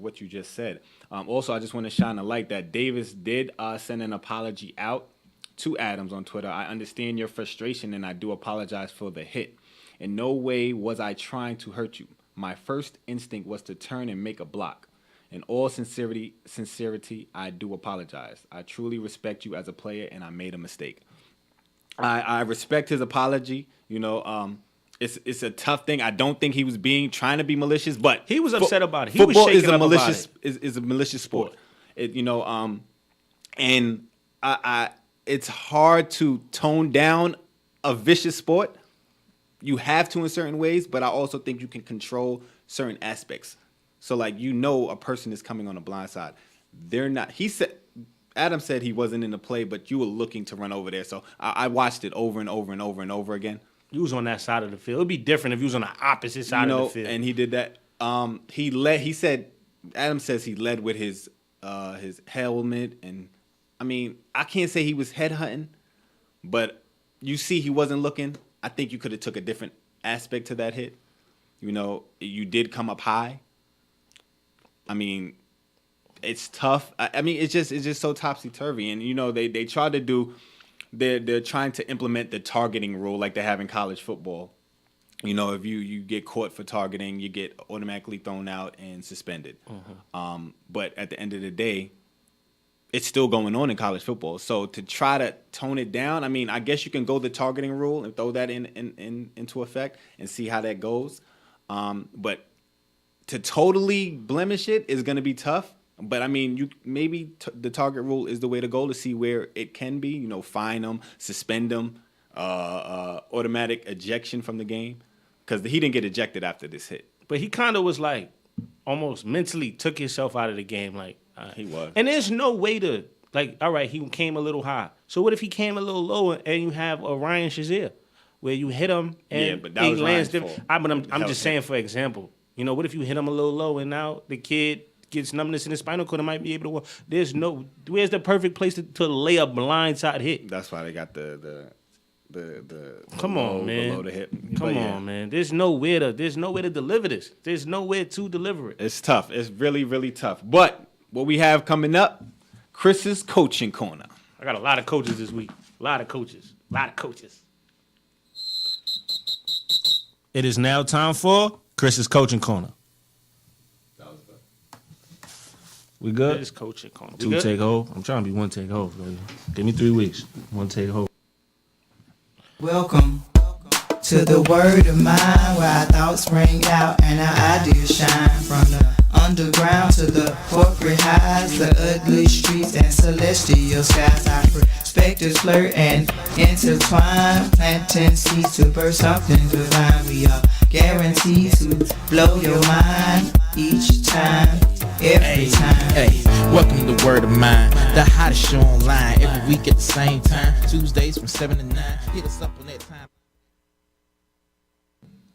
what you just said. Also, I just want to shine a light that Davis did send an apology out to Adams on Twitter. I understand your frustration and I do apologize for the hit. In no way was I trying to hurt you. My first instinct was to turn and make a block. In all sincerity, I do apologize. I truly respect you as a player, and I made a mistake. I respect his apology. It's a tough thing. I don't think he was trying to be malicious, but he was upset about it. He football was shaking is a up malicious about it. is a malicious sport. And I it's hard to tone down a vicious sport. You have to in certain ways, but I also think you can control certain aspects. So, like, a person is coming on the blind side. They're not. Adam said he wasn't in the play, but you were looking to run over there. So I watched it over and over and over and over again. You was on that side of the field. It'd be different if you was on the opposite side of the field. And he did that. He said, Adam says he led with his helmet, and I mean, I can't say he was headhunting, but you see, he wasn't looking. I think you could have took a different aspect to that hit. You did come up high. I mean, it's tough. I mean, it's just so topsy-turvy. And, they try to do, they're trying to implement the targeting rule like they have in college football. If you get caught for targeting, you get automatically thrown out and suspended. Mm-hmm. But at the end of the day, it's still going on in college football. So to try to tone it down, I mean, I guess you can go the targeting rule and throw that into effect and see how that goes. But to totally blemish it is going to be tough. But I mean, the target rule is the way to go to see where it can be. Fine them, suspend them, automatic ejection from the game, because he didn't get ejected after this hit. But he kind of was like almost mentally took himself out of the game. Like he was. And there's no way to all right, he came a little high. So what if he came a little lower and you have a Ryan Shazier where you hit him and but that was Ryan's fault. I'm just saying for example. What if you hit him a little low and now the kid gets numbness in his spinal cord and might be able to walk? Where's the perfect place to lay a blindside hit? That's why they got the come on, man. Below the hip. Come on, man. There's nowhere to deliver this. There's nowhere to deliver it. It's tough. It's really, really tough. But what we have coming up, Chris's coaching corner. I got a lot of coaches this week. A lot of coaches. It is now time for Chris's coaching corner. That was good. We good? It's coaching corner. Two take hold. I'm trying to be one take hold, baby. Give me 3 weeks. One take hold. Welcome to the word of mine, where our thoughts ring out and our ideas shine. From the underground to the corporate highs, the ugly streets and celestial skies. Our perspectives flirt and intertwine, planting seeds to birth something divine. We are guaranteed to blow your mind each time, every time. Hey, welcome to Word of Mine, the hottest show online every week at the same time. Tuesdays from 7 to 9. Hit us up on that time.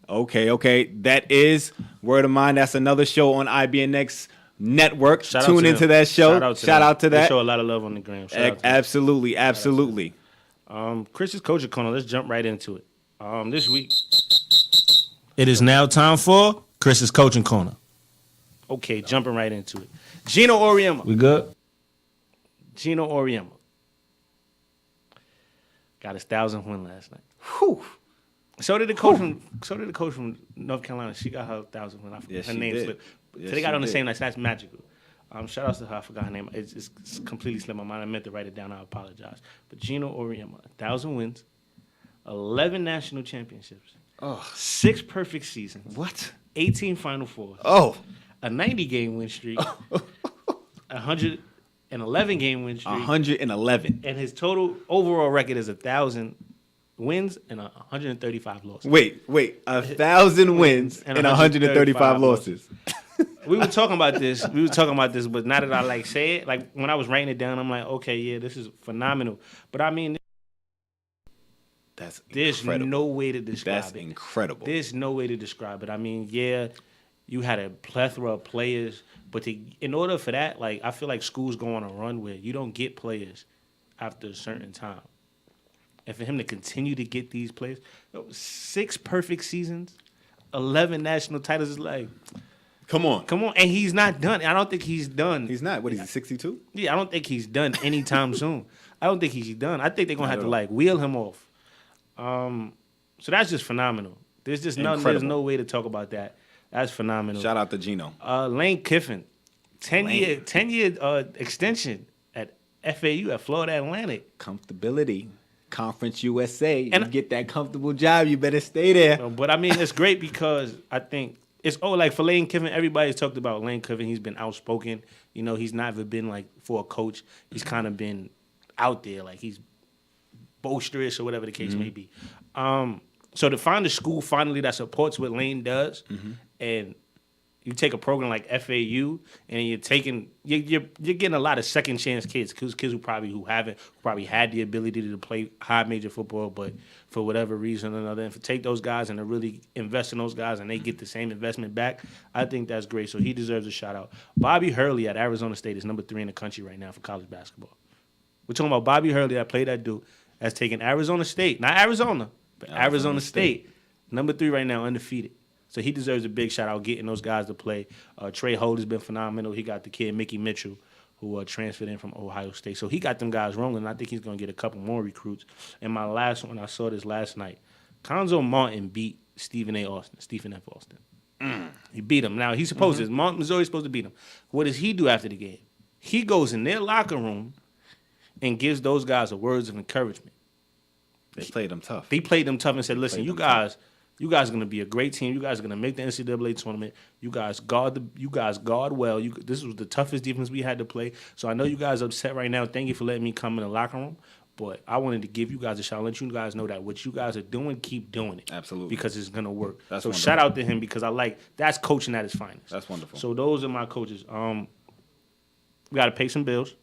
Okay. That is Word of Mine. That's another show on IBNX Network. Tune into that show. Shout out to that. They show a lot of love on the gram. Absolutely. Chris's coaching corner. Let's jump right into it. This week, it is now time for Chris's coaching corner. Okay, jumping right into it. Gino Auriemma. We good? Gino Auriemma got his 1,000th win last night. Whew. So did the coach from North Carolina. She got her 1,000th win. Her name slipped. So they got on the same night. So that's magical. Shout out to her. I forgot her name. It's completely slipped my mind. I meant to write it down. I apologize. But Gino Auriemma, 1,000 wins, 11 national championships, 6 perfect seasons. What? 18 Final Fours. Oh. A 90-game win streak. 111-game win streak. 111. And his total overall record is 1,000 wins and 135 losses. Wait. 1,000 wins and 135 losses. We were talking about this, but now that I say it, when I was writing it down, I'm like, okay, yeah, this is phenomenal. But I mean, there's no way to describe it. That's incredible. There's no way to describe it. I mean, yeah, you had a plethora of players, but in order for that, I feel like schools go on a run where you don't get players after a certain time. And for him to continue to get these players, 6 perfect seasons, 11 national titles is Come on. And he's not done. I don't think he's done. He's not. What is he, 62? Yeah, I don't think he's done anytime soon. I don't think he's done. I think they're gonna have to like wheel him off. So that's just phenomenal. There's just nothing. There's no way to talk about that. That's phenomenal. Shout out to Gino. Lane Kiffin, 10-year extension at FAU at Florida Atlantic. Comfortability. Conference USA. And you get that comfortable job, you better stay there. But I mean, it's great because I think it's like for Lane Kiffin, everybody's talked about Lane Kiffin. He's been outspoken. You know, he's never been like for a coach. He's kind of been out there, like he's boisterous or whatever the case may be. So to find a school finally that supports what Lane does, and you take a program like FAU, and you're getting a lot of second chance kids who probably had the ability to play high major football, but for whatever reason or another, and to take those guys and to really invest in those guys, and they get the same investment back, I think that's great. So he deserves a shout out. Bobby Hurley at Arizona State is number 3 in the country right now for college basketball. We're talking about Bobby Hurley that played at Duke, has taken Arizona State, not Arizona, but Arizona State, number 3 right now, undefeated. So he deserves a big shout out getting those guys to play. Trey Holt has been phenomenal. He got the kid Mickey Mitchell, who transferred in from Ohio State. So he got them guys rolling, and I think he's going to get a couple more recruits. And my last one, I saw this last night. Conzo Martin beat Stephen F. Austin. He beat him. Now, he's supposed to. Missouri's supposed to beat him. What does he do after the game? He goes in their locker room and gives those guys a words of encouragement. They played them tough. They played them tough and said, listen, you guys are going to be a great team. You guys are going to make the NCAA tournament. You guys guard well. This was the toughest defense we had to play. So I know you guys are upset right now. Thank you for letting me come in the locker room. But I wanted to give you guys a shout. Let you guys know that what you guys are doing, keep doing it. Absolutely. Because it's going to work. That's so wonderful. Shout out to him because that's coaching at its finest. That's wonderful. So those are my coaches. We got to pay some bills.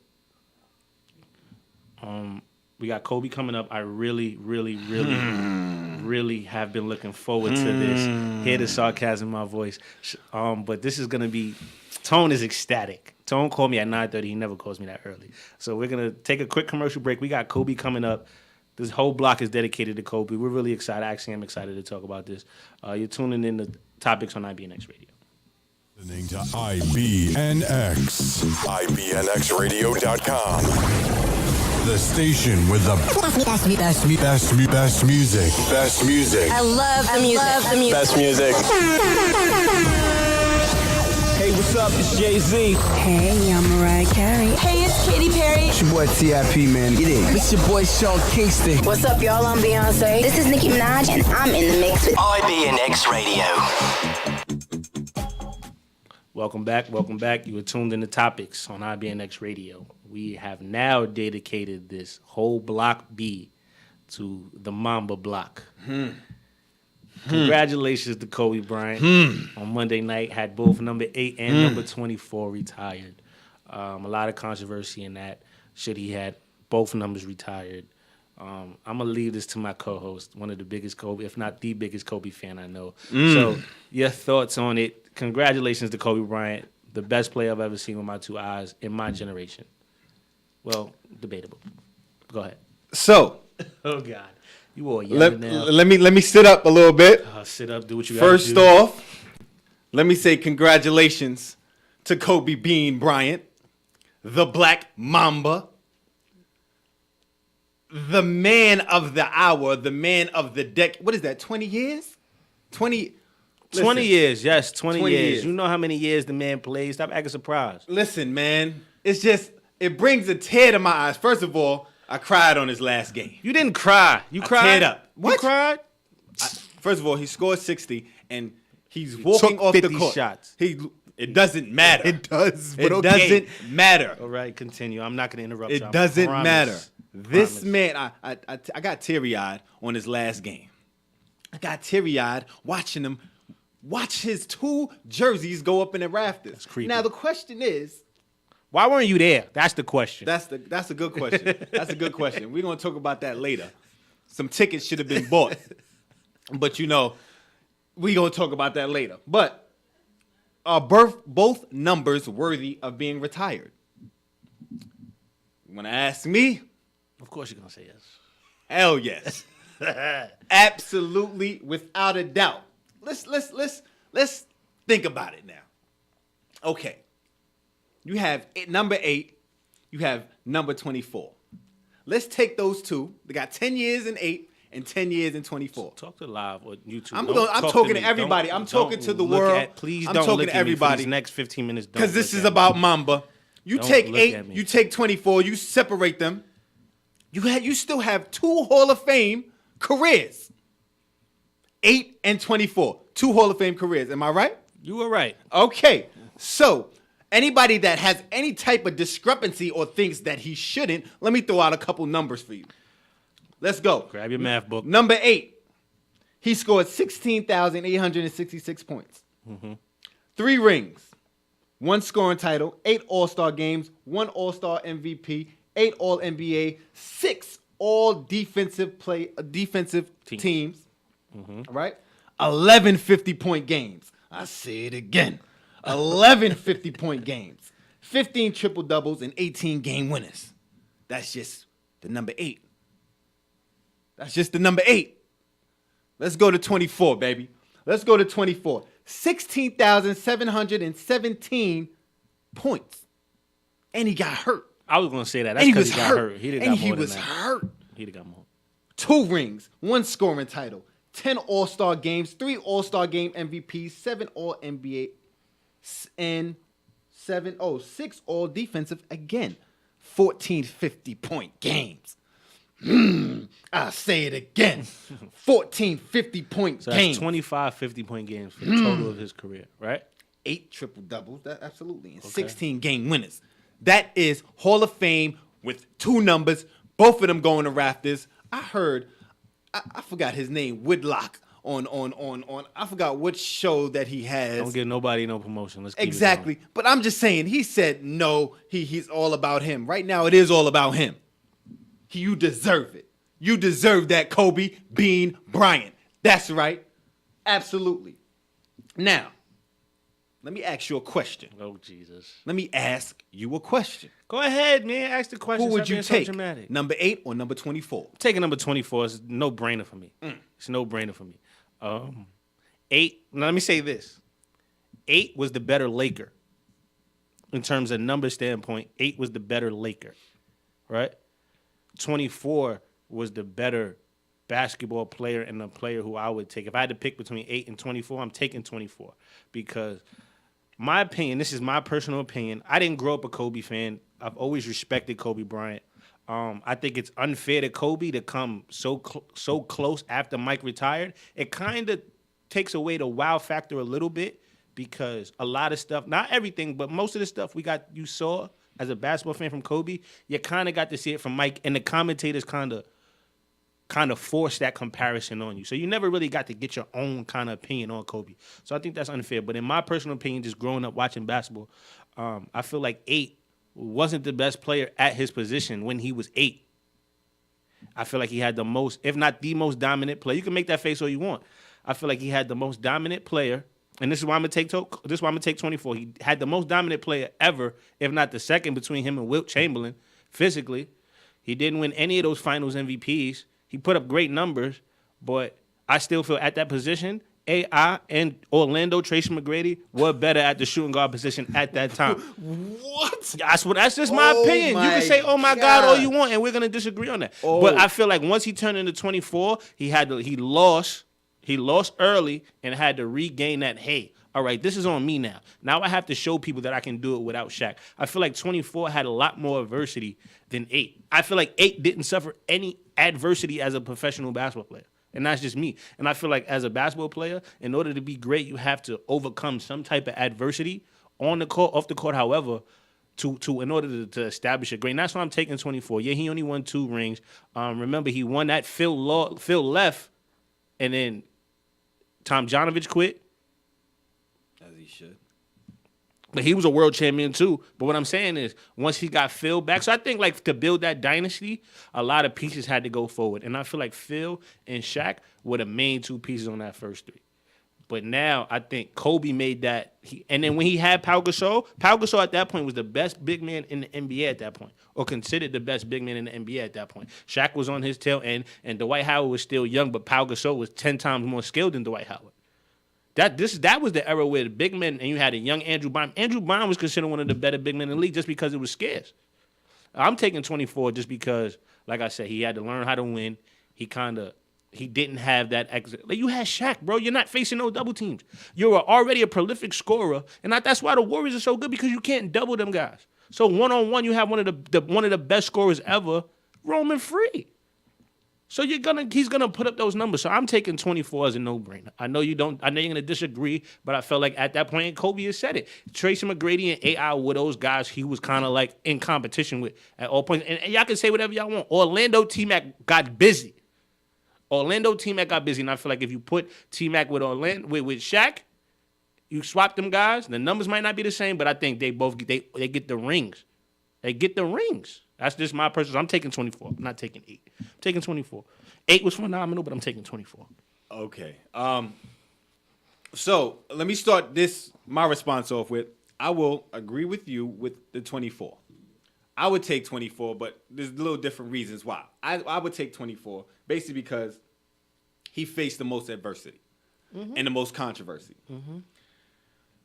We got Kobe coming up. I really, really, really, really have been looking forward to this. Hear the sarcasm in my voice. But this is going to be, Tone is ecstatic. Tone called me at 9:30. He never calls me that early. So we're going to take a quick commercial break. We got Kobe coming up. This whole block is dedicated to Kobe. We're really excited. Actually, I'm excited to talk about this. You're tuning in to Topics on IBNX Radio. Listening to IBNX. IBNXradio.com. The station with the best music. Best music. I love the music. Best music. Hey, what's up? It's Jay-Z. Hey, I'm Mariah Carey. Hey, it's Katy Perry. It's your boy T.I.P., man. Get in. It's your boy Sean Kingston. What's up, y'all? I'm Beyonce. This is Nicki Minaj, and I'm in the mix with IBNX Radio. Welcome back. You are tuned in to Topics on IBNX Radio. We have now dedicated this whole block B to the Mamba block. Congratulations to Kobe Bryant. On Monday night, had both number 8 and number 24 retired. A lot of controversy in that. Should he had both numbers retired? I'm going to leave this to my co-host, one of the biggest Kobe, if not the biggest Kobe fan I know. So your thoughts on it. Congratulations to Kobe Bryant, the best player I've ever seen with my 2 eyes in my generation. Well, debatable. Go ahead. So, oh God, you all yelling now. Let me sit up a little bit. Sit up, do what you got to do. First off, let me say congratulations to Kobe Bean Bryant, the Black Mamba, the man of the hour, the man of the decade. What is that, 20 years? 20 years, yes, 20 years. You know how many years the man played. Stop acting surprised. Listen, man, it's just, it brings a tear to my eyes. First of all, I cried on his last game. You didn't cry. You cried? Teared up. What? You cried? First of all, he scored 60, and he's walking off the court. Shots. It doesn't matter. It does, but It okay. doesn't matter. All right, continue. I'm not going to interrupt you. It doesn't matter. This Promise. man, I got teary-eyed on his last game. I got teary-eyed watching him watch his 2 jerseys go up in the rafters. That's creepy. Now, the question is, why weren't you there? That's the question. that's a good question. That's a good question. We're going to talk about that later. Some tickets should have been bought. But, we're going to talk about that later. But are both numbers worthy of being retired? You want to ask me? Of course you're going to say yes. Hell yes. Absolutely, without a doubt. Let's think about it now. Okay. You have number 8. You have number 24. Let's take those two. They got 10 years in 8 and 10 years in 24. Talk to live or YouTube. I'm talking to everybody. I'm talking to the world. Please I'm don't talking look to at everybody. me for these next 15 minutes. Because this is about Mamba. You take 8, you take 24, you separate them. You still have 2 Hall of Fame careers. 8 and 24. 2 Hall of Fame careers. Am I right? You were right. Okay. So, anybody that has any type of discrepancy or thinks that he shouldn't, let me throw out a couple numbers for you. Let's go. Grab your math book. Number 8. He scored 16,866 points. 3 rings. 1 scoring title, 8 All-Star games, 1 All-Star MVP, 8 All-NBA, 6 All-Defensive teams. Right? 11 50-point games. I say it again. 11 50-point games. 15 triple-doubles and 18 game winners. That's just the number 8. That's just the number 8. Let's go to 24, baby. Let's go to 24. 16,717 points. And he got hurt. I was going to say that. That's because he got hurt. He didn't got more than that. Hurt. He'd have got more. 2 rings, 1 scoring title, 10 All-Star games, 3 All-Star game MVPs, 7 All-NBA, and 6 All-Defensive again. 14 50-point games. I'll say it again. 14 50-point So games. that's 25 50-point games for the total of his career, right? 8 triple-doubles, absolutely, and 16 game winners. That is Hall of Fame with 2 numbers, both of them going to rafters. I heard, I forgot his name, Whitlock, on I forgot what show that he has. Don't give nobody no promotion. Let's keep exactly. It going. But I'm just saying, he said no, he's all about him. Right now, it is all about him. You deserve it. You deserve that, Kobe Bean Bryant. That's right. Absolutely. Now, let me ask you a question. Oh, Jesus. Let me ask you a question. Go ahead, man. Ask the question. Who would you take? So number 8 or number 24? Taking number 24 is no brainer for me. It's no brainer for me. 8. Now, let me say this. 8 was the better Laker. In terms of number standpoint, 8 was the better Laker. Right? 24 was the better basketball player and the player who I would take. If I had to pick between 8 and 24, I'm taking 24. Because my opinion, this is my personal opinion, I didn't grow up a Kobe fan. I've always respected Kobe Bryant. I think it's unfair to Kobe to come so close after Mike retired. It kind of takes away the wow factor a little bit because a lot of stuff, not everything, but most of the stuff you saw as a basketball fan from Kobe, you kind of got to see it from Mike, and the commentators kind of forced that comparison on you. So you never really got to get your own kind of opinion on Kobe. So I think that's unfair. But in my personal opinion, just growing up watching basketball, I feel like 8 wasn't the best player at his position when he was 8. I feel like he had the most, if not the most dominant player. You can make that face all you want. I feel like he had the most dominant player. And this is why I'm gonna take 24. He had the most dominant player ever, if not the second, between him and Wilt Chamberlain. Physically, he didn't win any of those Finals MVPs. He put up great numbers, but I still feel at that position, AI and Orlando Tracy McGrady were better at the shooting guard position at that time. What? That's just my opinion. You can say, "Oh my God," all you want, and we're gonna disagree on that. But I feel like once he turned into 24, he lost. He lost early and had to regain that, hey, all right, this is on me now. Now I have to show people that I can do it without Shaq. I feel like 24 had a lot more adversity than 8. I feel like 8 didn't suffer any adversity as a professional basketball player. And that's just me. And I feel like as a basketball player, in order to be great, you have to overcome some type of adversity on the court, off the court, however, in order to establish a great. And that's why I'm taking 24. Yeah, he only won 2 rings. Remember, he won that Phil left, and then Tom Janovich quit. As he should. But he was a world champion too. But what I'm saying is, once he got Phil back, so I think like to build that dynasty, a lot of pieces had to go forward. And I feel like Phil and Shaq were the main 2 pieces on that first 3. But now I think Kobe made that. And then when he had Pau Gasol at that point was the best big man in the NBA at that point, or considered the best big man in the NBA at that point. Shaq was on his tail end, and Dwight Howard was still young, but Pau Gasol was 10 times more skilled than Dwight Howard. That was the era where the big men, and you had a young Andrew Bynum. Andrew Bynum was considered one of the better big men in the league just because it was scarce. I'm taking 24 just because, like I said, he had to learn how to win. He didn't have that exit. Like you had Shaq, bro. You're not facing no double teams. You're already a prolific scorer, and that's why the Warriors are so good because you can't double them guys. So one-on-one, you have one of the best scorers ever, roaming free. So he's gonna put up those numbers. So I'm taking 24 as a no-brainer. I know you're gonna disagree, but I felt like at that point Kobe has said it. Tracy McGrady and AI were those guys he was kind of like in competition with at all points. And y'all can say whatever y'all want. Orlando T-Mac got busy. And I feel like if you put T-Mac with Shaq, you swap them guys. The numbers might not be the same, but I think they both get the rings. They get the rings. That's just my personal. I'm taking 24. I'm not taking 8. I'm taking 24. 8 was phenomenal, but I'm taking 24. Okay. So let me start my response off with, I will agree with you with the 24. I would take 24, but there's a little different reasons why. I would take 24, basically because he faced the most adversity and the most controversy. Mm-hmm.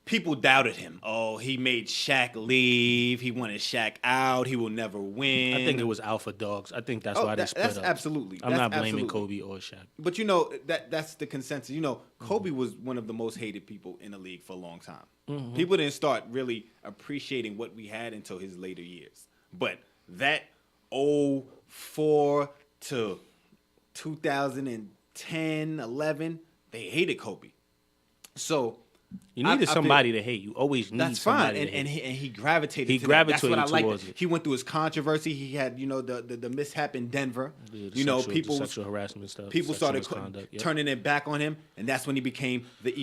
People doubted him. Oh, he made Shaq leave. He wanted Shaq out. He will never win. I think it was alpha dogs. I think that's why they split up. Absolutely. I'm not blaming Kobe or Shaq. But that's the consensus. Kobe was one of the most hated people in the league for a long time. Mm-hmm. People didn't start really appreciating what we had until his later years. But that 04 to 2010, 11, they hated Kobe. So you needed somebody to hate. You always need that's somebody fine. to hate. And he gravitated to gravitated that. That's what I towards like. it. He went through his controversy. He had, the mishap in Denver. The sexual harassment stuff. People started turning their back on him, and that's when he became the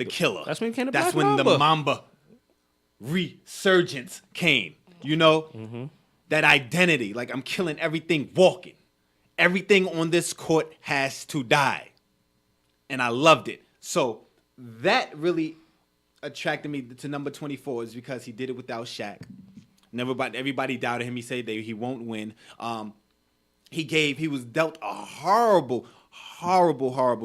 killer. That's when he became the Mamba resurgence came. That identity, like I'm killing everything walking. Everything on this court has to die. And I loved it. So that really attracted me to number 24 is because he did it without Shaq. Everybody doubted him. He said he won't win. He was dealt a horrible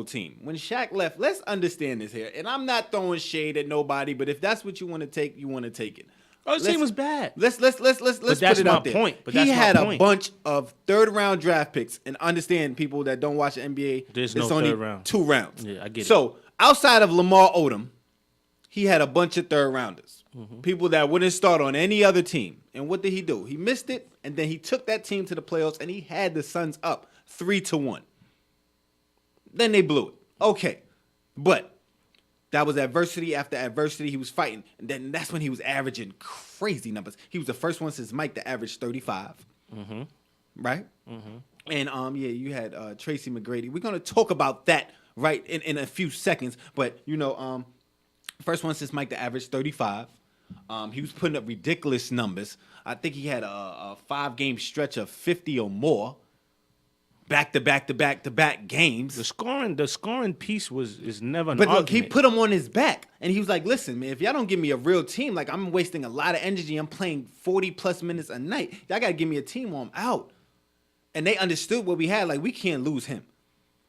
team. When Shaq left, let's understand this here. And I'm not throwing shade at nobody, but if that's what you want to take, you want to take it. Oh, the team was bad. Let's put it out there. Point. But he had a bunch of third-round draft picks, and understand people that don't watch the NBA. There's it's no only third round. 2 rounds. Yeah, I get it. So outside of Lamar Odom, he had a bunch of third-rounders, people that wouldn't start on any other team. And what did he do? He missed it, and then he took that team to the playoffs, and he had the Suns up 3-1. Then they blew it. Okay, but that was adversity after adversity. He was fighting. And then that's when he was averaging crazy numbers. He was the first one since Mike to average 35. Mm-hmm. Right? Mm-hmm. And, you had Tracy McGrady. We're going to talk about that right in a few seconds. But, first one since Mike to average 35. He was putting up ridiculous numbers. I think he had a 5-game stretch of 50 or more. Back-to-back games. The scoring piece is never an But look, argument. he put him on his back. And he was like, listen, man, if y'all don't give me a real team, like I'm wasting a lot of energy. I'm playing 40-plus minutes a night. Y'all got to give me a team or I'm out. And they understood what we had. Like, we can't lose him.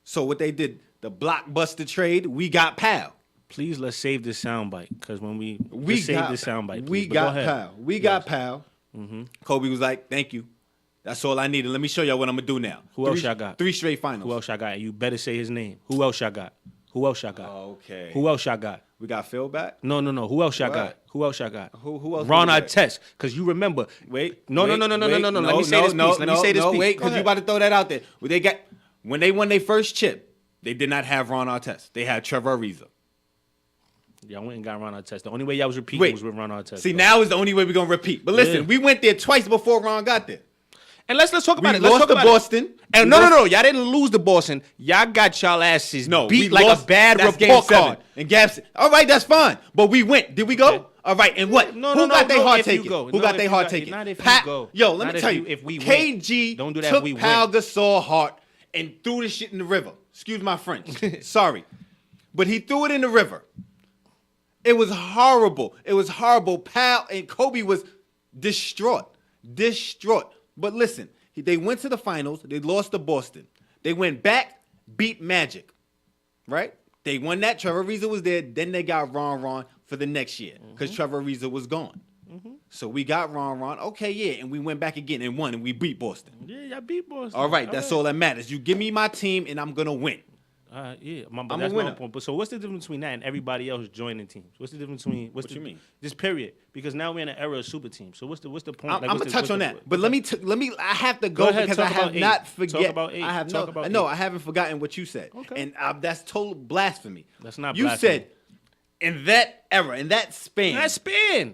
So what they did, the blockbuster trade, we got Pal. Please, let's save this soundbite. Because when we got this soundbite. We got Pal. We got Pal. Mm-hmm. Kobe was like, thank you. That's all I needed. Let me show y'all what I'm going to do now. Who else y'all got? 3 straight finals. Who else y'all got? You better say his name. Who else y'all got? Okay. Who else y'all got? We got Phil back? No. Who else y'all got? Who else? Ron Artest. Because you remember. Wait. No. Let me say this piece. Wait, because you about to throw that out there. When they won their first chip, they did not have Ron Artest. They had Trevor Ariza. Y'all went and got Ron Artest. The only way y'all was repeating was with Ron Artest. See, now is the only way we're going to repeat. But listen, we went there twice before Ron got there. And let's talk about it. Let's talk about Boston. And no. Y'all didn't lose to Boston. Y'all got y'all asses beat like a bad report card. And Gaps. All right, that's fine. But we went. Did we go? Okay. All right, and what? Who got their heart taken? Who got their heart taken? Not if you go. Yo, let me tell you. If we KG don't do that, took we Pal win. Gasol heart and threw the shit in the river. Excuse my French. Sorry. But he threw it in the river. It was horrible. Pal and Kobe was distraught. But listen. They went to the finals. They lost to Boston. They went back, beat Magic, right? They won that. Trevor Ariza was there. Then they got Ron for the next year because Trevor Ariza was gone. So we got Ron. Okay, yeah, and we went back again and won, and we beat Boston. Yeah, y'all beat Boston. All right, that's all that matters. You give me my team, and I'm gonna win. Yeah, but I'm that's a winner. my point. But so what's the difference between that and everybody else joining teams? What's the difference between What you mean? This period? Because now we're in an era of super teams. So what's the point? I'm Like, gonna touch on that, but let me. I have to go ahead, because talk I have about not eight. forget. Talk about eight. I have Talk about no. eight. I haven't forgotten what you said. Okay. And that's total blasphemy. That's not You blasphemy. said in that era, in that span,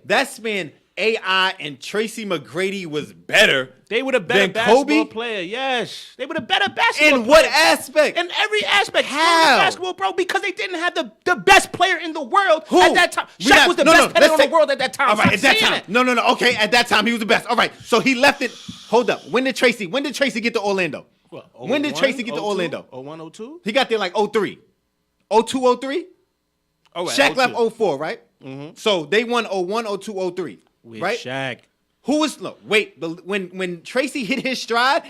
that span, AI and Tracy McGrady was better. They were the better than basketball Kobe? player. Yes, they were the better basketball. In what player. aspect? In every aspect. How? Basketball, bro, because they didn't have the best player in the world Who? at that time. Shaq was the best player in the world at that time. All right, Stop at that saying time. it. No. Okay, at that time he was the best. All right, so he left it. Hold up. When did Tracy get to Orlando? What, When did 01, Tracy get to 02? Orlando? 01, 02? He got there like 03. 02, 03? Oh, right, Shaq 02. left 04, right? Mm-hmm. So they won 01, 02, 03, With right? Shaq. Who was when Tracy hit his stride,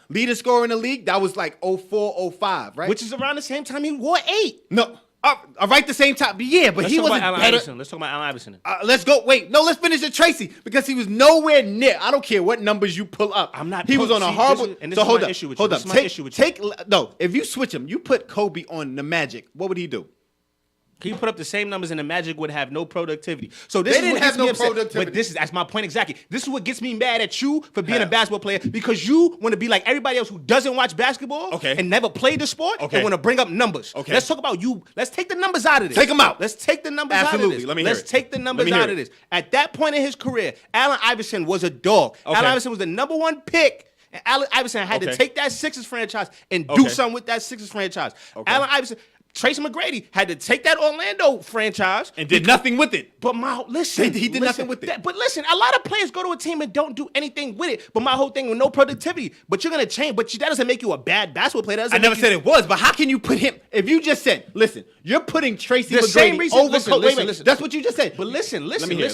leading scorer in the league, that was like 04, 05, right? Which is around the same time he wore 8. No, right the same time. Yeah, but Let's he talk wasn't about Allen better. Iverson. Let's talk about Allen Iverson. Let's go. Wait, no, let's finish the Tracy because he was nowhere near. I don't care what numbers you pull up. I'm not. He was on a see, horrible. This is, and this so is hold my up. issue with you. Hold This up. is my issue with you. No. If you switch him, you put Kobe on the Magic. What would he do? He put up the same numbers and the Magic would have no productivity. So this They is didn't what have gets me no upset. productivity. But that's my point exactly. This is what gets me mad at you for being How? a basketball player because you want to be like everybody else who doesn't watch basketball and never played the sport and want to bring up numbers. Okay. Let's talk about you. Let's take the numbers out of this. Take them out. Let's take the numbers Absolutely. out of this. Let me hear Let's it. take the numbers Let me hear out of it. this. At that point in his career, Allen Iverson was a dog. Okay. Allen Iverson was the number 1 pick. And Allen Iverson had to Okay. take that Sixers franchise and do Okay. something with that Sixers franchise. Okay. Allen Iverson, Tracy McGrady had to take that Orlando franchise And did nothing with it. But listen, He did nothing with it. But listen, a lot of players go to a team and don't do anything with it. But my whole thing with no productivity. But you're gonna change. But that doesn't make you a bad basketball player. I never said it was, but how can you put him? If you just said, listen, you're putting Tracy The same McGrady reason. over Listen, Kobe. listen, Wait, listen. that's what you just said. But listen. Let me hear.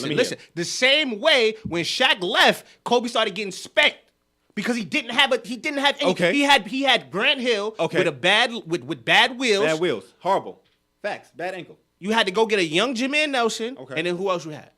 The same way when Shaq left, Kobe started getting specked. Because he didn't have any. Okay. He had Grant Hill with bad wheels. Bad wheels. Horrible. Facts. Bad ankle. You had to go get a young Jameer Nelson. Okay. And then who else you had?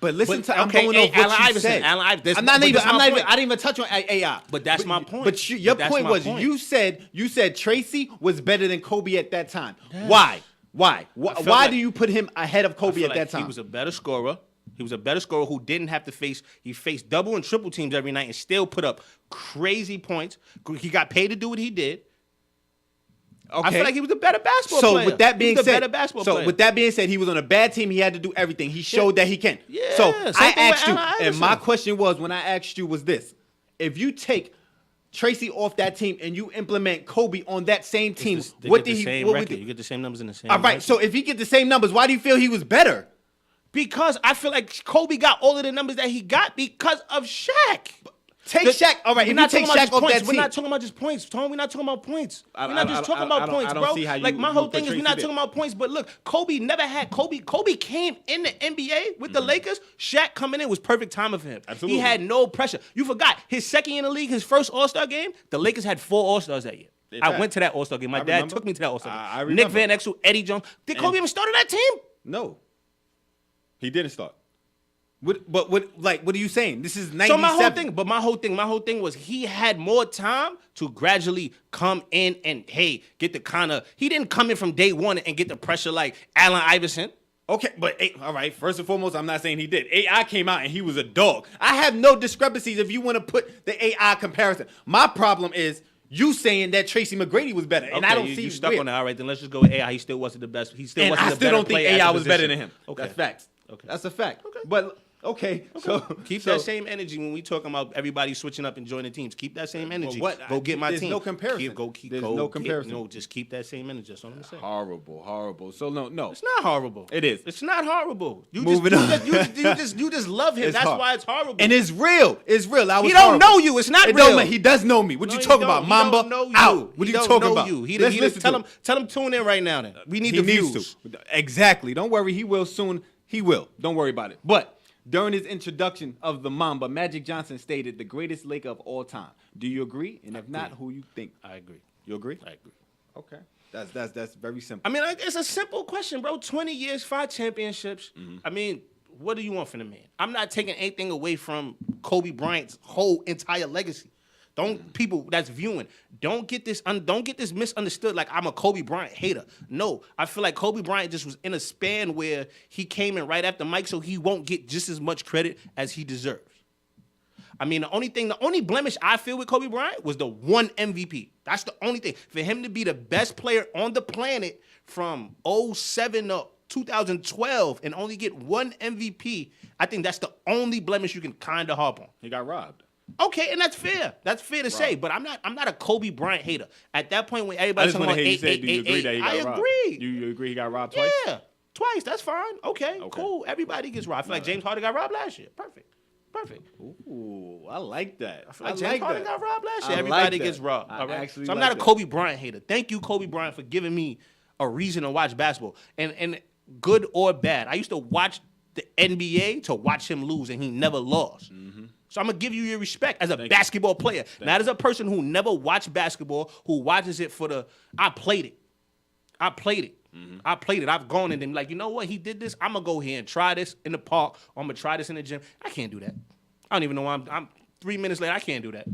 But listen But, to I'm okay, going off what Allen you Iverson, said. Allen Iverson. I'm not But even. that's my I point. didn't even touch on AI. But that's my point. But your But that's point my was point. you said Tracy was better than Kobe at that time. Why? Why like- do you put him ahead of Kobe at that time? He was a better scorer. He was a better scorer who didn't have to face. He faced double and triple teams every night and still put up crazy points. He got paid to do what he did. Okay. I feel like he was a better basketball player. So with that being he was a said, better basketball player. with that being said, he was on a bad team. He had to do everything. He showed that he can. Yeah, So same I thing with asked you, Allen and Iverson. my question was when I asked you was this: if you take Tracy off that team and you implement Kobe on that same team, what did he? Same What record. would You get the same numbers in the same. all right. record. So if he get the same numbers, why do you feel he was better? Because I feel like Kobe got all of the numbers that he got because of Shaq. Take Shaq. All right. We're If you not take talking about Shaq off points. that We're team, not talking about just points, Tom. We're not talking about points. We're not just talking I about don't- points, I don't bro. see how Like you- my you whole put thing is we're Tracy not there. talking about points. But look, Kobe never had Kobe came in the NBA with the Lakers. Shaq coming in was perfect timing for him. Absolutely. He had no pressure. You forgot his second year in the league, his first All-Star game. The Lakers had 4 All-Stars that year. They I had. went to that All-Star game. My I dad remember. took me to that All-Star I game. remember. Nick Van Exel, Eddie Jones. Did Kobe even start on that team? no, he didn't start. What are you saying? This is 97. So my whole thing was he had more time to gradually come in and get the kind of. He didn't come in from day one and get the pressure like Allen Iverson. Okay, but all right. First and foremost, I'm not saying he did. AI came out and he was a dog. I have no discrepancies if you want to put the AI comparison. My problem is you saying that Tracy McGrady was better, and I don't see you stuck where. on that. All right, then let's just go with AI. He still wasn't the best. He still And wasn't I the still better don't think player at AI the was better position. than him. Okay, That's facts. Okay. That's a fact. Okay. But okay, so Keep so, that same energy when we talking about everybody switching up and joining teams. Keep that same energy. what? Go get my There's team. no comparison. There's no comparison. No, just keep that same energy. That's all I'm saying. horrible. So no. It's not horrible. It is. It's not horrible. Moving on. You just love him. It's That's hard. why it's horrible. And it's real. It's real. I was He don't horrible. know you. It's not It real. don't matter. He does know me. What No, you he talking don't. about? He Mamba don't know you. out. What He you don't talking know about? you. He Let's he listen tell to him. Tell him tune in right now. Then we need He the needs views. to. Exactly. Don't worry. He will soon. He will. Don't worry about it. But during his introduction of the Mamba, Magic Johnson stated the greatest Laker of all time. Do you agree? And if not, who you think? I agree. You agree? I agree. Okay. That's very simple. I mean, like, it's a simple question, bro. 20 years, 5 championships. Mm-hmm. I mean, what do you want from the man? I'm not taking anything away from Kobe Bryant's whole entire legacy. Don't people that's viewing, don't get this misunderstood like I'm a Kobe Bryant hater. No, I feel like Kobe Bryant just was in a span where he came in right after Mike, so he won't get just as much credit as he deserves. I mean, the only blemish I feel with Kobe Bryant was the one MVP. That's the only thing. For him to be the best player on the planet from 2007 to 2012 and only get one MVP, I think that's the only blemish you can kind of harp on. He got robbed. Okay, and that's fair. That's fair to say, but I'm not a Kobe Bryant hater. At that point when I everybody's just talking want to about hear you say, do you agree that he got robbed? I agree. You agree he got robbed twice? Yeah, twice. That's fine. Okay, cool. Everybody gets robbed. I feel like James Harden got robbed last year. Perfect. Ooh, I like that. I feel like James Harden got robbed last year. I Everybody like gets robbed. I All right? actually So I'm like not a that. Kobe Bryant hater. Thank you, Kobe Bryant, for giving me a reason to watch basketball. And good or bad, I used to watch the NBA to watch him lose, and he never lost. So I'm gonna give you your respect as a basketball player, not as a person who never watched basketball, who watches it for the. I played it. I've gone in and like, you know what? He did this. I'm gonna go here and try this in the park. Or I'm gonna try this in the gym. I can't do that. I don't even know why I'm 3 minutes later. I can't do that.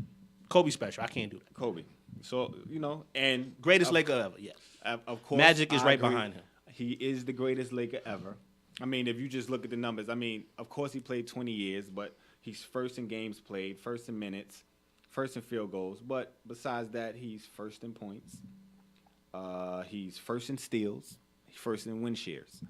Kobe special. I can't do that. Kobe. So, and Greatest Laker ever. Yes. Of course, Magic is I right agree. behind him. He is the greatest Laker ever. I mean, if you just look at the numbers, I mean, of course he played 20 years, but he's first in games played, first in minutes, first in field goals. But besides that, he's first in points. He's first in steals, first in win shares.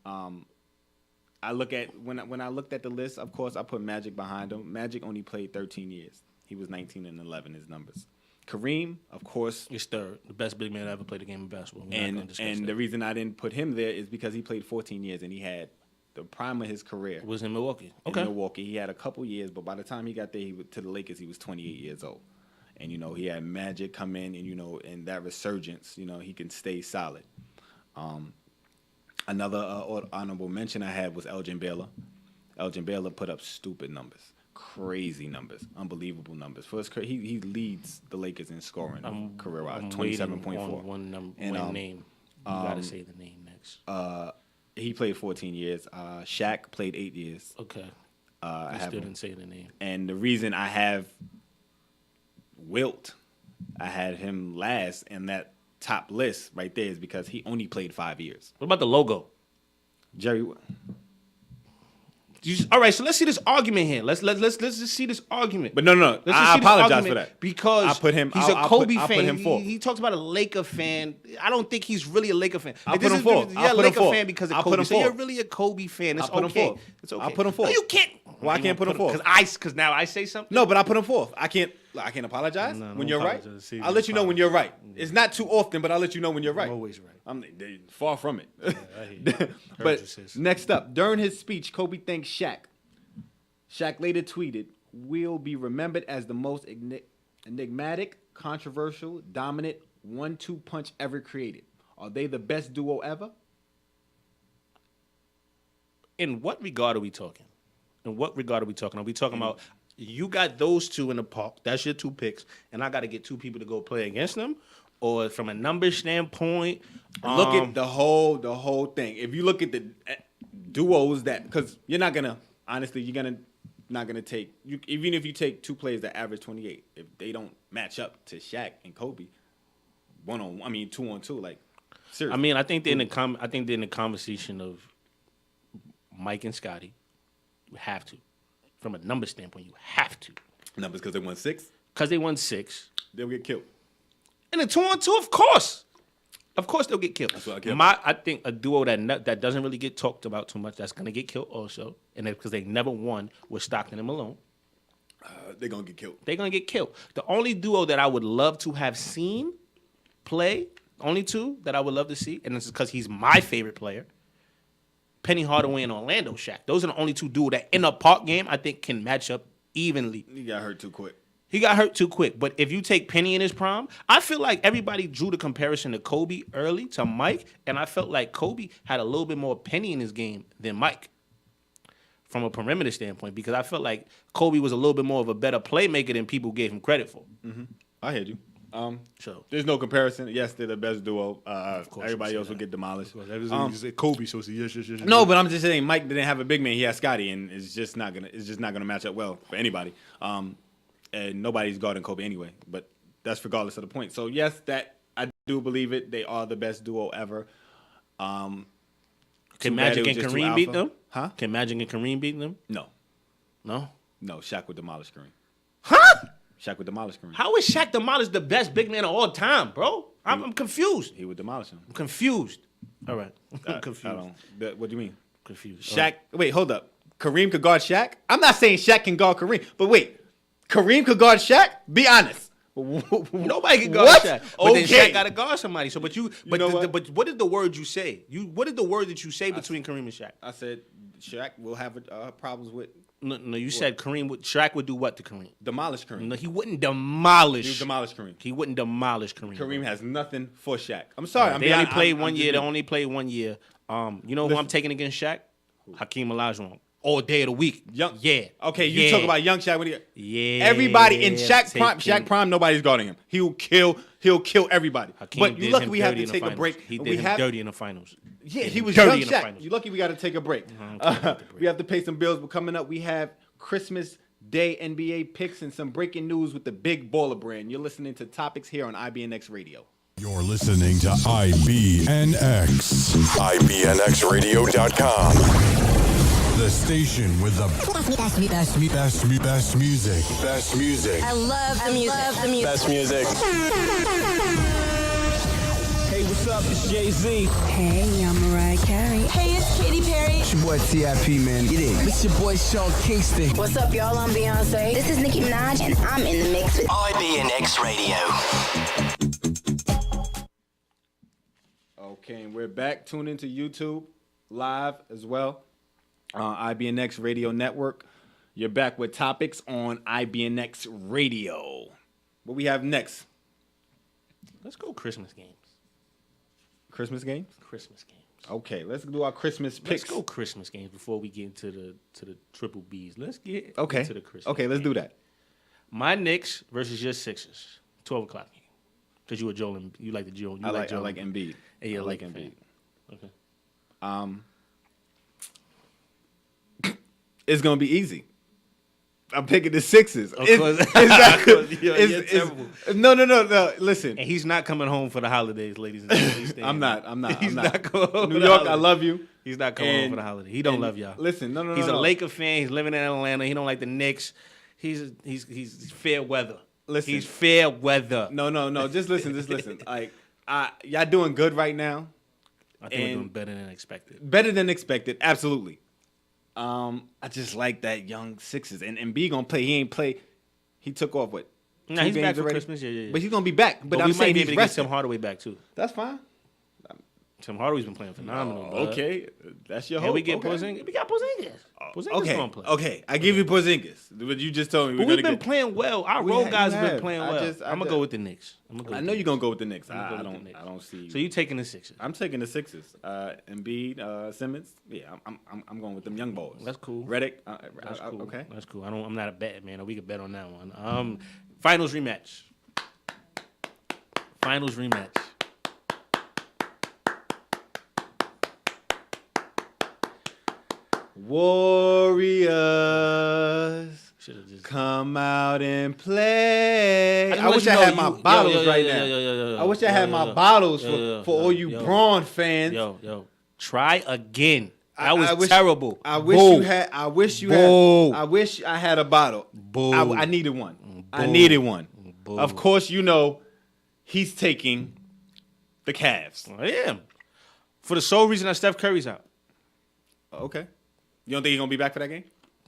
I look at when I looked at the list, of course, I put Magic behind him. Magic only played 13 years. He was 19 and 11, his numbers. Kareem, of course, He's third, the best big man to ever play the game of basketball. and the reason I didn't put him there is because he played 14 years and he had the prime of his career was in Milwaukee. in Milwaukee. He had a couple years, but by the time he got there to the Lakers, he was 28 years old. And, he had Magic come in and, and that resurgence, he can stay solid. Another honorable mention I had was Elgin Baylor. Elgin Baylor put up stupid numbers, crazy numbers, unbelievable numbers. For his career, he leads the Lakers in scoring career-wise, 27.4. One name. You got to say the name next. He played 14 years. Shaq played 8 years. Okay. I still didn't say the name. And the reason I have Wilt, I had him last in that top list right there is because he only played 5 years. What about the logo? Jerry. All right, so let's see this argument here. Let's just see this argument. But no. Let's just I see this apologize argument for that. because I put him. He's a Kobe I'll fan. put him fourth. He talks about a Laker fan. I don't think he's really a Laker fan. I'll put him fourth. You're a Laker fan because of I'll put Kobe. him So you're fourth. really a Kobe fan. It's I'll put him okay. fourth. It's okay. I'll put him fourth. No, you can't. Why I can't put him fourth? Because now I say something. No, but I put him fourth. I can't apologize No, when don't you're right. apologize. See, I'll let you know when you're right. Yeah. It's not too often, but I'll let you know when you're right. I'm always right. I'm far from it. I hear you. But next up, during his speech, Kobe thanked Shaq. Shaq later tweeted, "We'll be remembered as the most enigmatic, controversial, dominant 1-2 punch ever created. Are they the best duo ever?" In what regard are we talking? Are we talking about you got those two in the park, that's your 2 picks, and I got to get 2 people to go play against them? Or from a numbers standpoint? Look at the whole thing. If you look at the duos because you're not going to, honestly, not going to take, even if you take 2 players that average 28, if they don't match up to Shaq and Kobe, 2-on-2, like, seriously. I mean, I think they're in the conversation of Mike and Scotty. You have to. From a number standpoint, you have to. Numbers because they won 6? Because they won 6. They'll get killed. And a 2-on-2, of course. Of course they'll get killed. That's what I care I think a duo that doesn't really get talked about too much, that's going to get killed also, and because they never won, was Stockton and Malone. They're going to get killed. They're going to get killed. The only duo that I would love to have seen play, only 2 that I would love to see, and this is because he's my favorite player, Penny Hardaway and Orlando Shaq. Those are the only 2 duos that in a park game I think can match up evenly. He got hurt too quick. He got hurt too quick. But if you take Penny in his prime, I feel like everybody drew the comparison to Kobe early to Mike, and I felt like Kobe had a little bit more Penny in his game than Mike from a perimeter standpoint, because I felt like Kobe was a little bit more of a better playmaker than people gave him credit for. Mm-hmm. I heard you. So there's no comparison. Yes, they're the best duo. of course, Everybody else will get demolished. You said Kobe, so yes. No, but I'm just saying Mike didn't have a big man. He had Scotty, and it's just not gonna match up well for anybody. And nobody's guarding Kobe anyway. But that's regardless of the point. So yes, that I do believe it. They are the best duo ever. Can Magic and Kareem beat them? Huh? Can Magic and Kareem beat them? No. No. Shaq would demolish Kareem. Huh? Shaq would demolish Kareem. How is Shaq demolish the best big man of all time, bro? I'm confused. He would demolish him. I'm confused. All right. I'm confused. What do you mean? Confused. Shaq. Wait, hold up. Kareem could guard Shaq? I'm not saying Shaq can guard Kareem, but wait. Kareem could guard Shaq? Be honest. Nobody can guard What? Shaq. But then Okay. Shaq got to guard somebody. So, but what is the word you say? What is the word that you say between Kareem and Shaq? I said Shaq will have problems with No, you said Shaq would do what to Kareem? demolish Kareem. No, he wouldn't demolish. He would demolish Kareem. He wouldn't demolish Kareem. Kareem has nothing for Shaq. I'm sorry. They only played 1 year. They only played 1 year. You know who I'm taking against Shaq? Hakeem Olajuwon. All day of the week. Okay, you talk about young Shaq. Yeah. Everybody in Shaq prime, nobody's guarding him. He'll kill everybody. Hakeem but you did lucky him we have dirty to in the take a finals. break. He did him dirty in the finals. Yeah, he was dirty young in the Shaq. finals. You lucky we got to take a break. We have to pay some bills, but coming up we have Christmas Day NBA picks and some breaking news with the big baller brand. You're listening to Topics here on IBNX Radio. You're listening to IBNX. IBNXradio.com. The station with the best music. Best music. I love the music. Best music. Hey, what's up? It's Jay-Z. Hey, I'm Mariah Carey. Hey, it's Katy Perry. It's your boy T.I.P., man. Get in. It's your boy Sean Kingston. What's up, y'all? I'm Beyonce. This is Nicki Minaj, and I'm in the mix with IBNX Radio. Okay, and we're back. Tune into YouTube live as well. IBNX Radio Network. You're back with Topics on IBNX Radio. What we have next? Let's go Christmas games. Christmas games? Christmas games. Okay, let's do our Christmas picks. Let's go Christmas games before we get into the triple B's. Let's get into the Christmas. Okay, let's do that. My Knicks versus your Sixers. 12 o'clock game. Because you were Joel and you like the Joel. I like Embiid. And you I like Embiid. Okay. It's gonna be easy. I'm picking the Sixers. Of course. You're terrible. No. Listen, And he's not coming home for the holidays, ladies and gentlemen. I'm not. He's not going home New for the York, I holidays. love you. He's not coming home for the holiday. He don't love y'all. Listen, no. He's a Laker fan. He's living in Atlanta. He don't like the Knicks. He's fair weather. Listen. He's fair weather. No. Just listen. Like, y'all doing good right now. I think we're doing better than expected. Better than expected, absolutely. I just like that young Sixers. And Embiid gonna play. He ain't play. He took off what? Nah, 2 he's games back for already? Christmas. Yeah. But he's gonna be back. But we I'm might saying be he's able to get resting. Tim Hardaway back too. That's fine. Tim Hardaway's been playing phenomenal. bro. Okay, that's your And hope. we get okay. Porzingis. We got Porzingis. Porzingis gonna play. Okay, I give you Porzingis. What you just told me. But we've been playing well. Our role guys have been have. playing well. I'm gonna go with the Knicks. I know you're gonna go with the Knicks. I gonna go with the Knicks. don't see. So you taking the Sixers? I'm taking the Sixers. Embiid, Simmons. Yeah, I'm going with them young boys. That's cool. Reddick. That's cool. Okay. That's cool. I'm not a bet man. We could bet on that one. Finals rematch. Finals rematch. Warriors, come out and play. I wish I had my bottles right now. I wish I had my bottles for all you Braun fans. Yo, try again. That was terrible. I wish you had. I wish you had. I wish I had a bottle. I needed one. I needed one. Of course, you know he's taking the Cavs. I am. For the sole reason that Steph Curry's out. Okay. You don't think he's gonna be back for that game?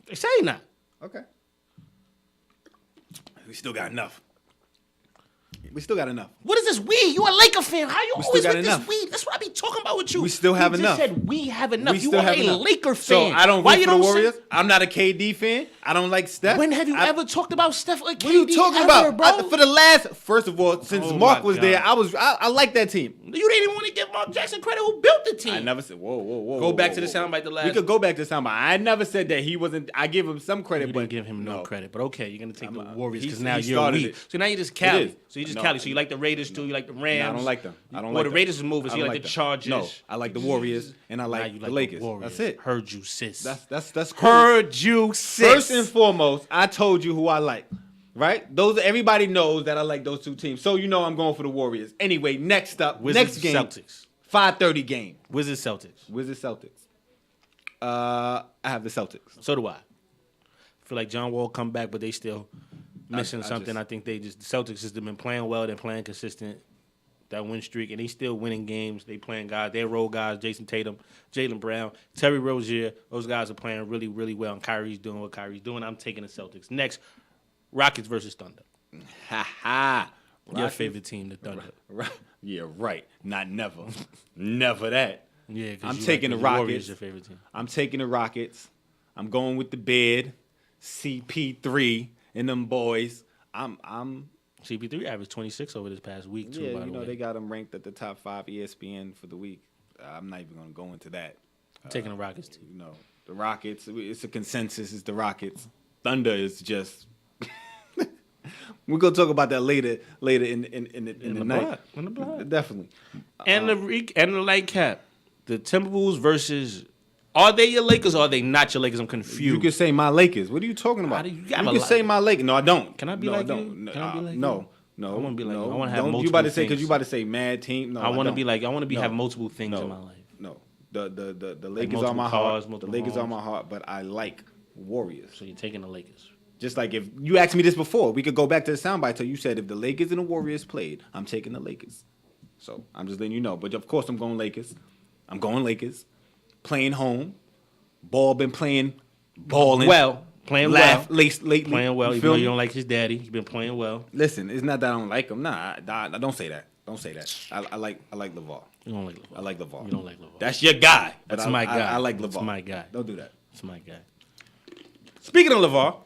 They say not. Okay. We still got enough. We still got enough. What is this we? You a Laker fan? How you We always still got with enough. this we? That's what I be talking about with you. We still have you enough. Just said we have enough. We You still are have a enough. Laker So fan. I don't Why root you for the don't Warriors. say- I'm not a KD fan. I don't like Steph. When have you ever talked about Steph or KD? What are you talking ever, about? bro? For the last, first of all, since Oh Mark my was God. there, I like that team. You didn't even want to give Mark Jackson credit who built the team. I never said. Whoa. Go back to the soundbite the last. We could go back to the soundbite. I never said that he wasn't. I give him some credit, You but didn't give him no credit, but okay, you're gonna take the Warriors he- because now he you're started weak. it. So now you're just Cali. is. So you're just Cali. So you like the Raiders too? You like the Rams? No, I don't like them. The Raiders is moving. So you like the Chargers? No, I like the Warriors and I like the Lakers. That's it. Heard you, sis. That's cool. Heard you, sis. First and foremost, I told you who I like. Right? Everybody knows that I like those two teams. So you know I'm going for the Warriors. Anyway, next up, Wizards, next game, Celtics. 5:30 game. Wizards, Celtics. Wizards, Celtics. I have the Celtics. So do I. Feel like John Wall come back, but they still missing something. I think the Celtics has been playing well. They're playing consistent. That win streak, and they still winning games. They playing guys. They role guys. Jason Tatum, Jaylen Brown, Terry Rozier. Those guys are playing really, really well. And Kyrie's doing what Kyrie's doing. I'm taking the Celtics. Next, Rockets versus Thunder. Ha ha. Your favorite team, the Thunder. Yeah, right. Not never. Never that. Yeah, I'm taking the Rockets. Warriors your favorite team. I'm taking the Rockets. I'm going with the bed. CP3 and them boys. I'm CP3 averaged 26 over this past week too. Yeah, by the way. they got them ranked at the top 5 ESPN for the week. I'm not even going to go into that. I'm taking the Rockets too. The Rockets. It's a consensus. It's the Rockets. Thunder is just. We're gonna talk about that later in the night. In the blood. Definitely. And the light cap. The Timberwolves versus. Are they your Lakers or are they not your Lakers? I'm confused. You can say my Lakers. What are you talking about? You can say my Lakers. No, I don't. Can I be like you? Can I be like you? No. I want to be like you. I want to have don't, multiple you about to say things. because you about to say mad team. No, I want to be like. I want to have multiple things in my life. No. The Lakers are my heart. The Lakers are my heart, but I like Warriors. So you're taking the Lakers. Just like if you asked me this before, we could go back to the soundbite. So you said if the Lakers and the Warriors played, I'm taking the Lakers. So I'm just letting you know. But of course, I'm going Lakers. Playing home. Ball been balling well, playing well lately. Playing well, even though you don't like his daddy. He's been playing well. Listen, it's not that I don't like him. Nah, don't say that. Don't say that. I like LeVar. You don't like LeVar. I like LeVar. You don't like LeVar. That's your guy. That's my guy. I like LeVar. That's my guy. Don't do that. That's my guy. Speaking of LeVar,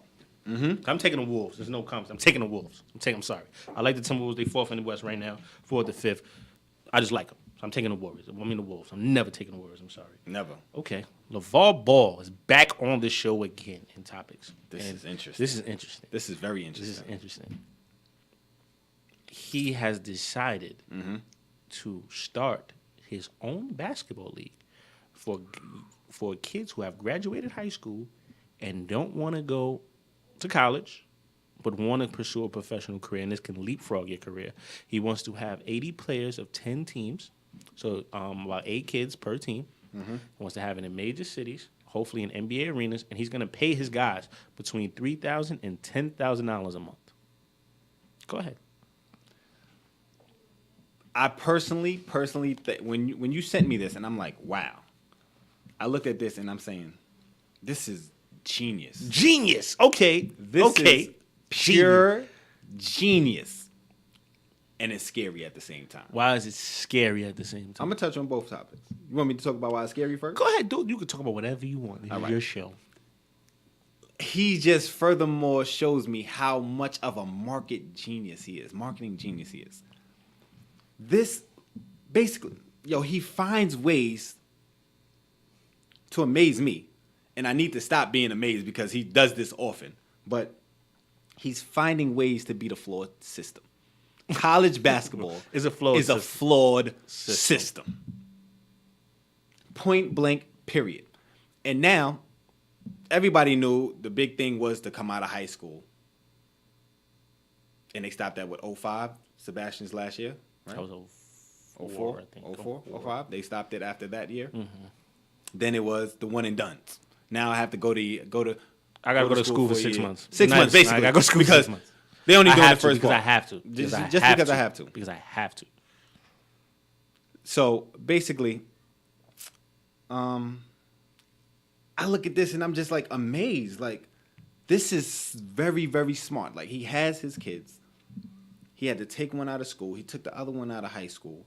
I'm taking the Wolves. There's no comments. I'm taking the Wolves. I'm sorry. I like the Timberwolves. They 4th in the West right now, 4th to 5th. I just like them. So I'm taking the Warriors. I mean the Wolves. I'm never taking the Warriors. I'm sorry. Never. Okay. LeVar Ball is back on the show again in Topics. This is interesting. This is very interesting. This is interesting. He has decided to start his own basketball league for kids who have graduated high school and don't want to go to college but want to pursue a professional career, and this can leapfrog your career. He wants to have 80 players of 10 teams, so about 8 kids per team. He wants to have it in major cities, hopefully in NBA arenas, and he's going to pay his guys between $3,000 and $10,000 a month. Go ahead. I personally when you sent me this, and I'm like, wow. I look at this and I'm saying, this is genius. Genius. Okay. This is pure genius. And it's scary at the same time. Why is it scary at the same time? I'm going to touch on both topics. You want me to talk about why it's scary first? Go ahead, dude. You can talk about whatever you want. This is your show. He just furthermore shows me how much of a marketing genius he is. This, basically, he finds ways to amaze me. And I need to stop being amazed because he does this often. But he's finding ways to beat a flawed system. College basketball is a flawed system. Point blank, period. And now, everybody knew the big thing was to come out of high school. And they stopped at, 05? Sebastian's last year? Right? That was 04, I think. 04, 05. They stopped it after that year. Then it was the one and dones. Now I have to go to. I gotta go to school for 6 months. 6 months, basically. I gotta go to school for 6 months. They only doing the first because part. I have to. Just because I have to. Because I have to. So basically, I look at this and I'm just like amazed. Like, this is very, very smart. Like, he has his kids. He had to take one out of school. He took the other one out of high school.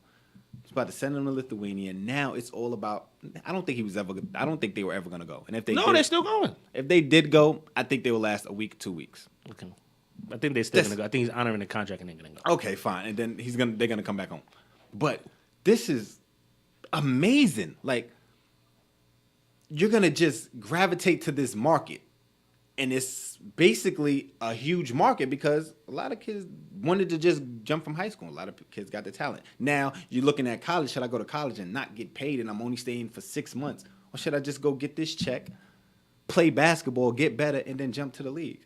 He's about to send them to Lithuania. Now it's all about. I don't think they were ever gonna go. And if they they're still going. If they did go, I think they will last a week, 2 weeks. Okay. I think they're still gonna go. I think he's honoring the contract and they're gonna go. Okay, fine. And then they're gonna come back home. But this is amazing. Like, you're gonna just gravitate to this market And it's basically a huge market because a lot of kids wanted to just jump from high school. A lot of kids got the talent. Now you're looking at college. Should I go to college and not get paid and I'm only staying for 6 months? Or should I just go get this check, play basketball, get better, and then jump to the league?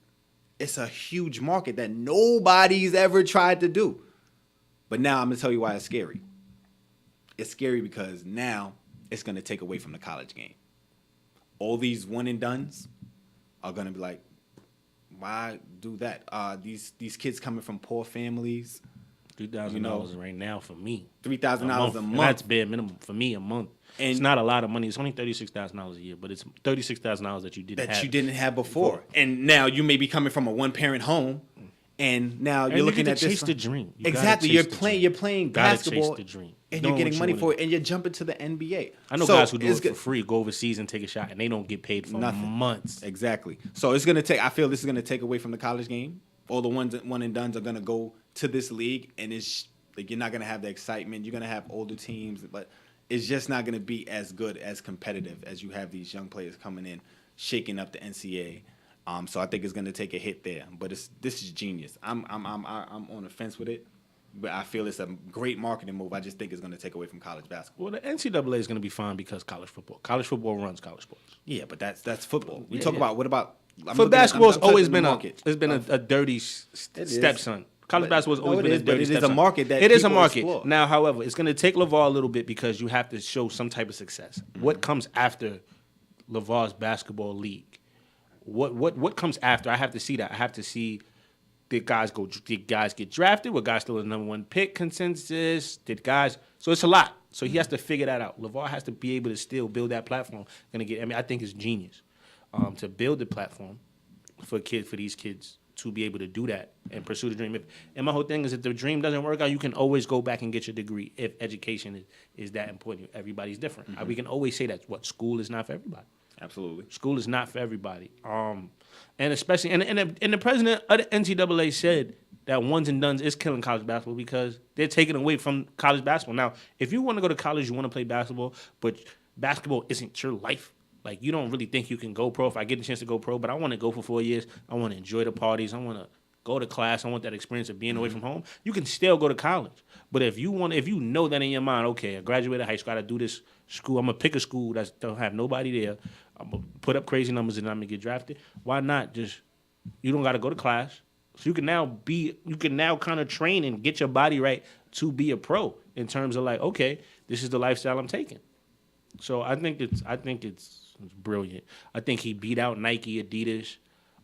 It's a huge market that nobody's ever tried to do. But now I'm going to tell you why it's scary. It's scary because now it's going to take away from the college game. All these one and dones are going to be like, why do that? These kids coming from poor families. $3,000 right now for me. $3,000 a month. That's bare minimum for me a month. And it's not a lot of money. It's only $36,000 a year, but it's $36,000 that you didn't have before. And now you may be coming from a one-parent home, and now you're looking at this. Chase the dream. Exactly. You're playing basketball. Chase the dream. And you're getting money for it, and you're jumping to the NBA. I know guys who do it for free, go overseas and take a shot, and they don't get paid for months. Exactly. So it's gonna take. I feel this is gonna take away from the college game. All the one and dones are gonna go to this league, and it's like you're not gonna have the excitement. You're gonna have older teams, but it's just not gonna be as good, as competitive as you have these young players coming in, shaking up the NCAA. So I think it's gonna take a hit there. But this is genius. I'm on the fence with it. But I feel it's a great marketing move. I just think it's going to take away from college basketball. Well, the NCAA is going to be fine because college football runs college sports. Yeah, but that's football. We talk about what about for basketball? It's always been a dirty stepson. College basketball has always been a dirty stepson. It is a market that it is a market explore. Now. However, it's going to take LeVar a little bit because you have to show some type of success. Mm-hmm. What comes after LeVar's basketball league? What comes after? I have to see that. I have to see. Did guys get drafted? Were guys still the number one pick consensus? So it's a lot. So he has to figure that out. LeVar has to be able to still build that platform. I think it's genius to build the platform for these kids to be able to do that and pursue the dream. And my whole thing is if the dream doesn't work out, you can always go back and get your degree if education is that important. Everybody's different. Mm-hmm. We can always say that school is not for everybody. Absolutely. School is not for everybody. And especially, and the president of the NCAA said that ones and dones is killing college basketball because they're taking away from college basketball. Now, if you want to go to college, you want to play basketball, but basketball isn't your life. Like, you don't really think you can go pro. If I get a chance to go pro, but I want to go for 4 years. I want to enjoy the parties. I want to go to class. I want that experience of being away from home. You can still go to college. But if you know that in your mind, okay, I graduated high school, I got to do this school. I'm going to pick a school that don't have nobody there. I'm going to put up crazy numbers and I'm going to get drafted. Why not just, you don't got to go to class. So you can now kind of train and get your body right to be a pro in terms of like, okay, this is the lifestyle I'm taking. So I think it's brilliant. I think he beat out Nike, Adidas.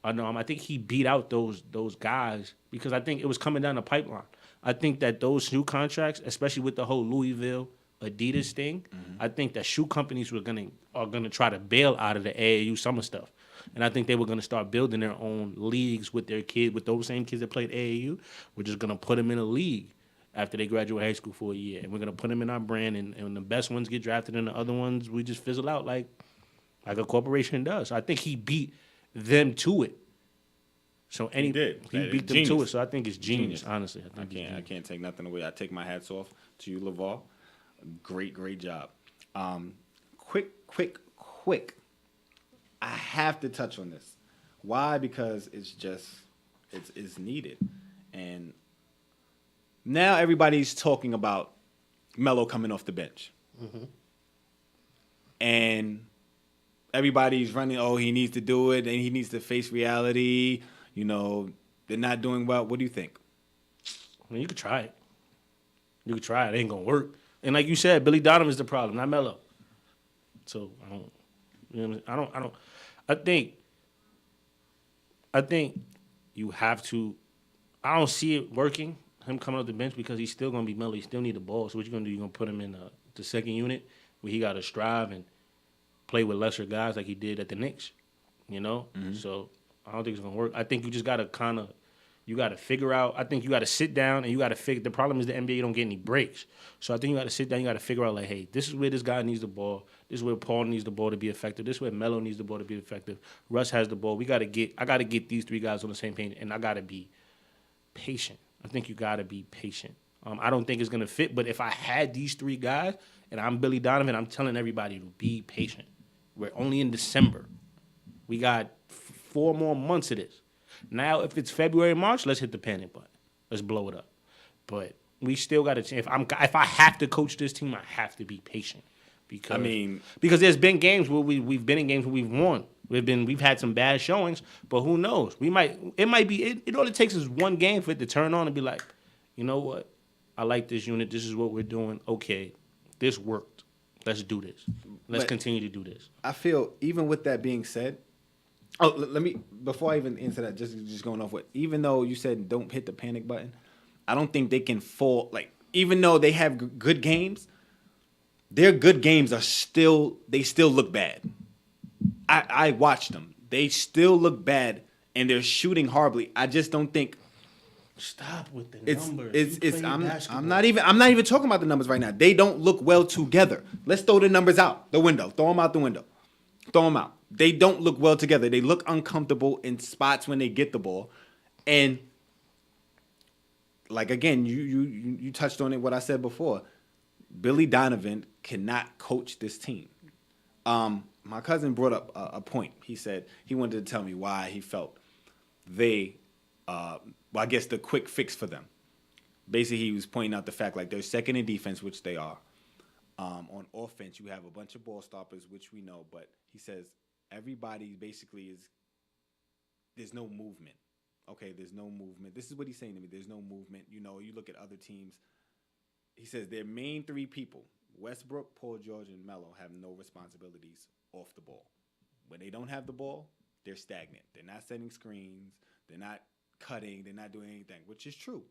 I think he beat out those guys because I think it was coming down the pipeline. I think that those shoe contracts, especially with the whole Louisville Adidas thing, I think that shoe companies are gonna try to bail out of the AAU summer stuff, and I think they were gonna start building their own leagues with their kids, with those same kids that played AAU. We're just gonna put them in a league after they graduate high school for a year, and we're gonna put them in our brand, and the best ones get drafted, and the other ones we just fizzle out like a corporation does. So I think he beat them to it. So he beat them to it. So I think it's genius. Honestly, I can't take nothing away. I take my hats off to you, LeVar. Great job. Quick. I have to touch on this. Why? Because it's needed. And now everybody's talking about Melo coming off the bench. Mm-hmm. And everybody's running, he needs to do it, and he needs to face reality. You know, they're not doing well. What do you think? I mean, you could try it. It ain't going to work. And like you said, Billy Donovan's the problem, not Melo. So I think you have to. I don't see it working. Him coming off the bench because he's still gonna be Melo. He still need the ball. So what you gonna do? You gonna put him in the second unit where he got to strive and play with lesser guys like he did at the Knicks. You know. Mm-hmm. So I don't think it's gonna work. I think you just gotta you got to figure out. I think you got to sit down and you got to figure. The problem is the NBA don't get any breaks. So I think you got to sit down. You got to figure out like, hey, this is where this guy needs the ball. This is where Paul needs the ball to be effective. This is where Melo needs the ball to be effective. Russ has the ball. I got to get these three guys on the same page, and I got to be patient. I think you got to be patient. I don't think it's gonna fit. But if I had these three guys and I'm Billy Donovan, I'm telling everybody to be patient. We're only in December. We got 4 more months of this. Now, if it's February, March, let's hit the panic button. Let's blow it up. But we still got to. If I have to coach this team, I have to be patient. Because there's been games where we've been in games where we've won. We've had some bad showings, but who knows? It only takes us one game for it to turn on and be like, you know what? I like this unit. This is what we're doing. Okay, this worked. Let's do this. Let's continue to do this. I feel even with that being said, let me before I even answer that, just going off what, even though you said don't hit the panic button, I don't think they can fall. Like even though they have good games, their good games still look bad. I watched them. They still look bad, and they're shooting horribly. I just don't think. Stop with the numbers. I'm not even talking about the numbers right now. They don't look well together. Let's throw the numbers out the window. Throw them out the window. Throw them out. They don't look well together. They look uncomfortable in spots when they get the ball, and like again, you touched on it. What I said before, Billy Donovan cannot coach this team. My cousin brought up a point. He said he wanted to tell me why he felt I guess the quick fix for them. Basically, he was pointing out the fact like they're second in defense, which they are. On offense, you have a bunch of ball stoppers, which we know, but he says everybody basically there's no movement. Okay, there's no movement. This is what he's saying to me. There's no movement. You know, you look at other teams. He says their main three people, Westbrook, Paul George, and Melo, have no responsibilities off the ball. When they don't have the ball, they're stagnant. They're not setting screens. They're not cutting. They're not doing anything, which is true.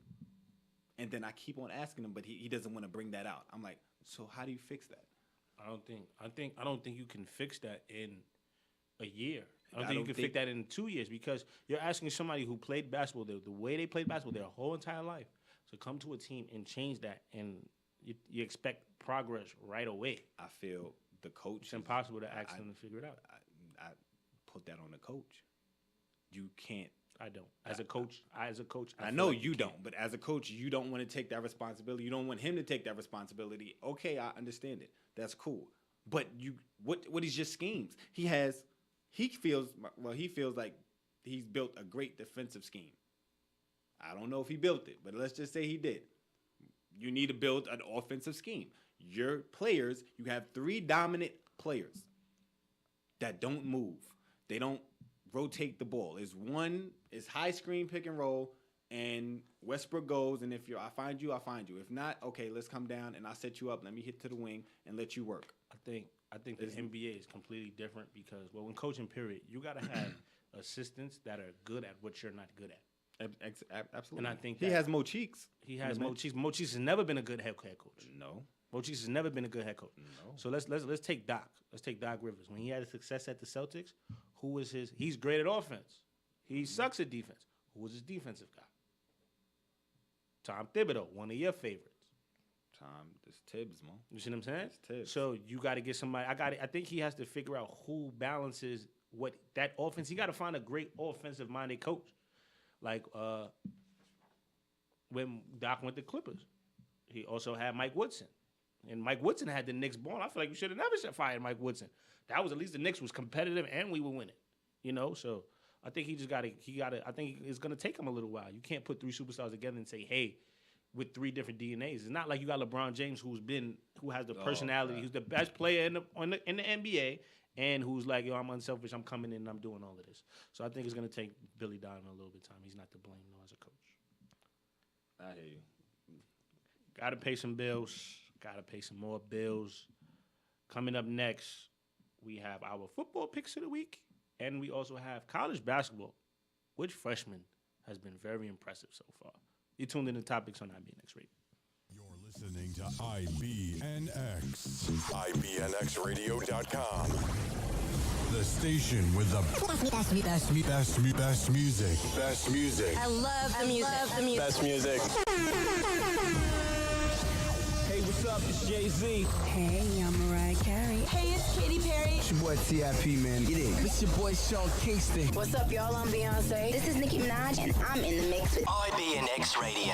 And then I keep on asking him, but he doesn't want to bring that out. I'm like, so how do you fix that? I don't think you can fix that in a year. I don't think you can fix that in 2 years because you're asking somebody who played basketball the way they played basketball their whole entire life to come to a team and change that, and you expect progress right away. I feel the coach. It's impossible to ask them to figure it out. I put that on the coach. You can't. I don't. As a coach, I know you don't, but as a coach, you don't want to take that responsibility. You don't want him to take that responsibility. Okay, I understand it. That's cool. But what is your schemes? He feels like he's built a great defensive scheme. I don't know if he built it, but let's just say he did. You need to build an offensive scheme. Your players, you have 3 dominant players that don't move. They don't rotate the ball. It's high screen pick and roll, and Westbrook goes, and if I find you, I find you. If not, okay, let's come down and I'll set you up. Let me hit to the wing and let you work. I think the NBA is completely different because, when coaching, period, you got to have assistants that are good at what you're not good at. Absolutely. And I think he has Mo Cheeks. He has Mo Cheeks. Mo Cheeks has never been a good head coach. No. Mo Cheeks has never been a good head coach. No. So let's take Doc. Let's take Doc Rivers. When he had success at the Celtics, who was his? He's great at offense. He sucks at defense. Who was his defensive guy? Tom Thibodeau, one of your favorites. This Tibbs, man. You see what I'm saying? It's Tibbs. So you got to get somebody. I think he has to figure out who balances what that offense. He got to find a great offensive-minded coach. Like when Doc went to Clippers, he also had Mike Woodson. And Mike Woodson had the Knicks ball. I feel like you should have never fired Mike Woodson. That was at least the Knicks was competitive and we were winning. You know, so I think I think it's gonna take him a little while. You can't put 3 superstars together and say, hey, with 3 different DNAs. It's not like you got LeBron James who has the personality, who's the best player in the NBA, and who's like, yo, I'm unselfish, I'm coming in and I'm doing all of this. So I think it's gonna take Billy Donovan a little bit of time. He's not to blame though as a coach. I hear you. Gotta pay some bills. Gotta pay some more bills. Coming up next, we have our football picks of the week, and we also have college basketball. Which freshman has been very impressive so far? You tuned in to Topics on IBNX Radio. You're listening to IBNX. IBNXradio.com. The station with the best music. Best music. I love the music. Best music. Hey, what's up? It's Jay-Z. Hey, I'm Mariah Carey. Hey, it's Katy Perry. It's your boy T.I.P., man. Get in. It's your boy Sean Kingston. What's up, y'all? I'm Beyonce. This is Nicki Minaj, and I'm in the mix with IBNX Radio.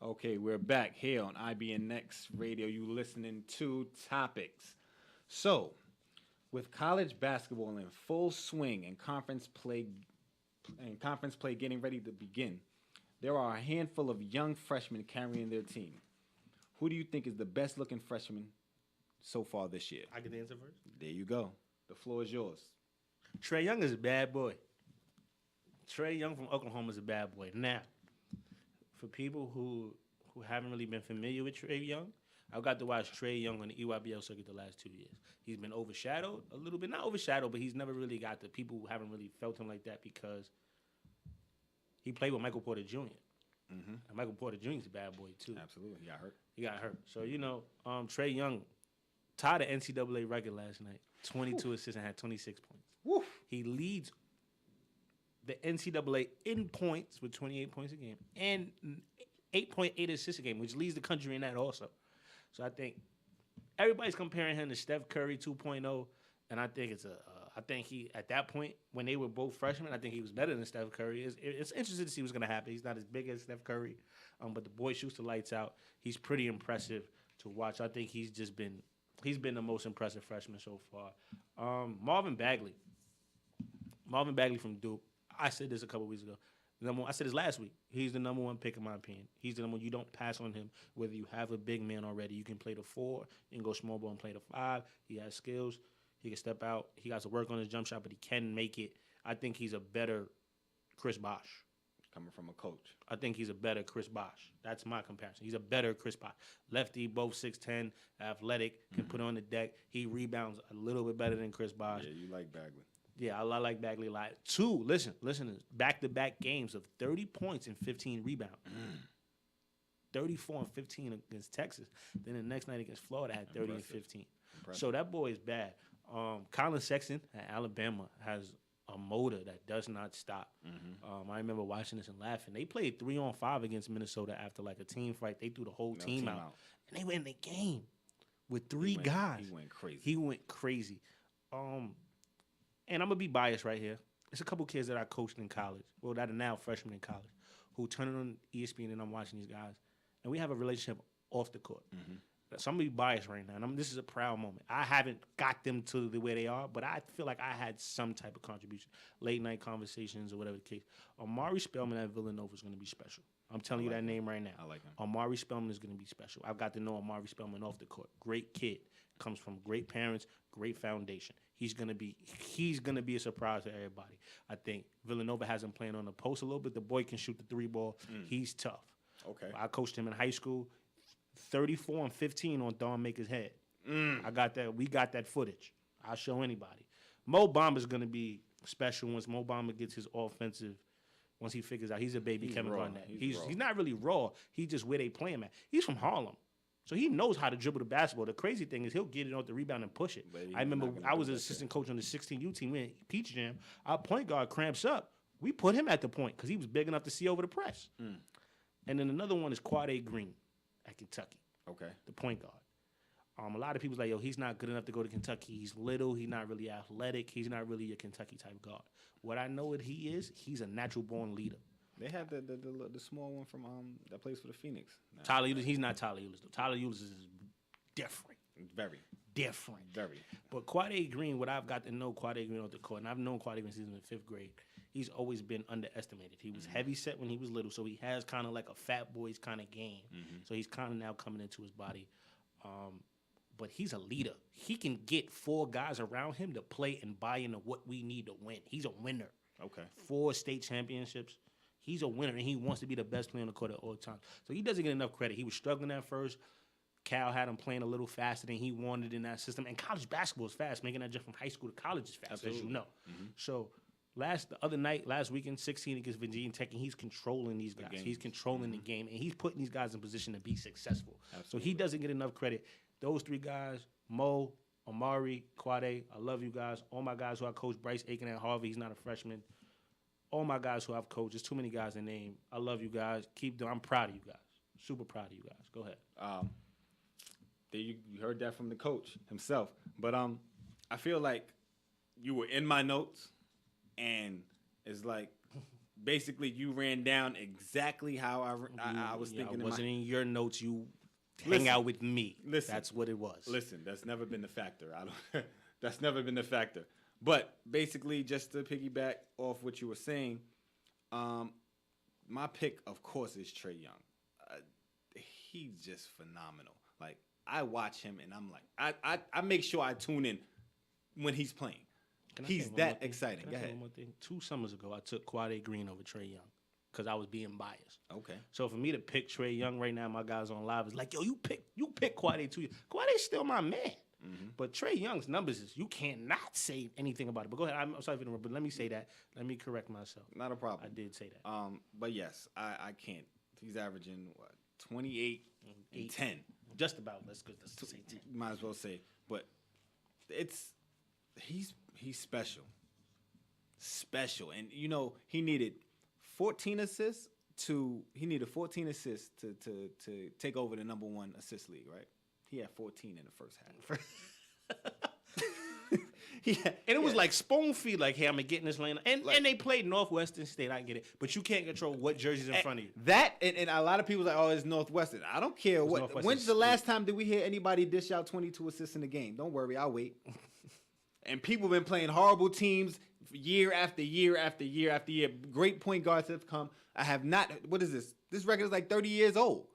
Okay, we're back here on IBNX Radio. You listening to Topics. So, With college basketball in full swing and conference play getting ready to begin, there are a handful of young freshmen carrying their team. Who do you think is the best looking freshman so far this year? I get the answer first. There you go. The floor is yours. Trae Young is a bad boy. Trae Young from Oklahoma is a bad boy. Now, for people who haven't really been familiar with Trae Young, I got to watch Trae Young on the EYBL circuit the last 2 years. He's been overshadowed a little bit. Not overshadowed, but he's never really got the people who haven't really felt him like that because he played with Michael Porter Jr. Mm-hmm. And Michael Porter Jr. is a bad boy, too. Absolutely. He got hurt. So, Trae Young tied the NCAA record last night. 22 assists and had 26 points. Woo. He leads the NCAA in points with 28 points a game and 8.8 assists a game, which leads the country in that also. So I think everybody's comparing him to Steph Curry 2.0, and I think I think he at that point when they were both freshmen, I think he was better than Steph Curry. It's interesting to see what's going to happen. He's not as big as Steph Curry, but the boy shoots the lights out. He's pretty impressive to watch. I think he's been the most impressive freshman so far. Marvin Bagley from Duke. I said this a couple weeks ago. I said this last week. He's the number one pick in my opinion. He's the number one. You don't pass on him. Whether you have a big man already, you can play the 4, you can go small ball and play the 5. He has skills. He can step out. He got to work on his jump shot, but he can make it. I think he's a better Chris Bosh. Coming from a coach. I think he's a better Chris Bosh. That's my comparison. He's a better Chris Bosh. Lefty, both 6'10", athletic, can put on the deck. He rebounds a little bit better than Chris Bosh. Yeah, you like Bagley. Yeah, I like Bagley a lot. 2, listen, back-to-back games of 30 points and 15 rebounds. 34 and 15 against Texas. Then the next night against Florida had 30 and 15. Impressive. So that boy is bad. Colin Sexton at Alabama has a motor that does not stop. Mm-hmm. I remember watching this and laughing. They played 3-on-5 against Minnesota after like a team fight. They threw the whole team out. And they went in the game with 3 guys. He went crazy. And I'm going to be biased right here. There's a couple kids that I coached in college, that are now freshmen in college, who turn on ESPN and I'm watching these guys. And we have a relationship off the court. Mm-hmm. So I'm going to be biased right now. And this is a proud moment. I haven't got them to the way they are, but I feel like I had some type of contribution. Late night conversations or whatever the case. Amari Spellman at Villanova is going to be special. I'm telling you that name right now. I like him. Amari Spellman is going to be special. I've got to know Amari Spellman off the court. Great kid. Comes from great parents, great foundation. He's gonna be a surprise to everybody. I think Villanova has him playing on the post a little bit. The boy can shoot the 3 ball. He's tough. Okay. I coached him in high school. 34 and 15 on Thon Maker's head. I got that. We got that footage. I'll show anybody. Mo Bamba's gonna be special once Mo Bamba gets his offensive. Once he figures out he's a baby Kevin Garnett. He's not really raw. He's just where they play him at. He's from Harlem. So he knows how to dribble the basketball. The crazy thing is he'll get it off the rebound and push it. I remember I was an assistant coach on the 16U team. We had Peach Jam. Our point guard cramps up. We put him at the point because he was big enough to see over the press. And then another one is Quade Green at Kentucky. Okay. The point guard. A lot of people's like, he's not good enough to go to Kentucky. He's little. He's not really athletic. He's not really a Kentucky type guard. What I know what he is, he's a natural born leader. They had the small one from that plays for the Phoenix. Tyler Ulis, he's not Tyler Ulis though. Tyler Ulis is different. Very different. Very. But Quade Green, what I've got to know Quade Green off the court, and I've known Quade Green since he was in 5th grade, he's always been underestimated. He was heavy set when he was little, so he has kind of like a fat boy's kind of game. So he's kind of now coming into his body. But he's a leader. He can get 4 guys around him to play and buy into what we need to win. He's a winner. Okay. 4 state championships. He's a winner, and he wants to be the best player on the court at all times. So he doesn't get enough credit. He was struggling at first. Cal had him playing a little faster than he wanted in that system. And college basketball is fast. Making that jump from high school to college is fast, Absolutely. As you know. So last weekend, 16 against Virginia Tech, and he's controlling these guys. He's controlling the game, and he's putting these guys in position to be successful. Absolutely. So he doesn't get enough credit. Those 3 guys, Mo, Amari, Quade, I love you guys. All my guys who I coached, Bryce Aiken at Harvard, he's not a freshman. All my guys who I've coached, there's too many guys to name. I love you guys. Keep doing. I'm proud of you guys. Super proud of you guys. Go ahead. You heard that from the coach himself. But I feel like you were in my notes, and it's like basically you ran down exactly how I was thinking. I wasn't in your notes. You hang out with me. Listen, that's what it was. Listen, that's never been the factor. That's never been a factor. But basically, just to piggyback off what you were saying, my pick, of course, is Trae Young. He's just phenomenal. Like, I watch him and I'm like, I make sure I tune in when he's playing. He's that exciting. Go ahead. One more thing. 2 summers ago, I took Quade Green over Trae Young because I was being biased. Okay. So for me to pick Trae Young right now, my guys on live is like, yo, you pick Quade 2 years. Quade's still my man. Mm-hmm. But Trae Young's numbers is you cannot say anything about it. But go ahead. I'm sorry for interrupting, but let me say that. Let me correct myself. Not a problem. I did say that. But yes, I can't. He's averaging 28 and 10. Just about. Let's say 10. Might as well say. But he's special. Special. And he needed 14 assists to take over the number 1 assist league, right? He had 14 in the first half. And it was like spoon feed, like, hey, I'm going to get in this lane. And they played Northwestern State, I get it. But you can't control what jersey's in front of you. That, and a lot of people are like, oh, it's Northwestern. I don't care what. When's the last time did we hear anybody dish out 22 assists in the game? Don't worry, I'll wait. And people have been playing horrible teams year after year after year after year. Great point guards have come. I have not. What is this? This record is like 30 years old.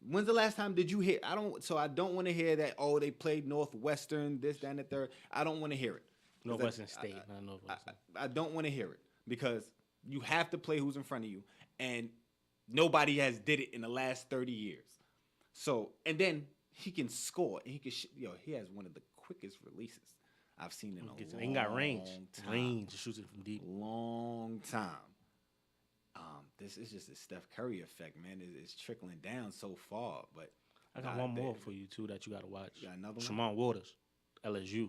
When's the last time did you hear? I don't want to hear that. Oh, they played Northwestern, this, that, and the third. I don't want to hear it. Northwestern State, not Northwestern. I don't want to hear it because you have to play who's in front of you, and nobody has did it in the last 30 years. So, and then he can score. And he can. He has one of the quickest releases I've seen in a long time. He got range. Range to shoot it from deep. Long time. This is just a Steph Curry effect, man. It's trickling down so far. But I got one more for you, too, that you got to watch. You got another one? Tremont Waters, LSU.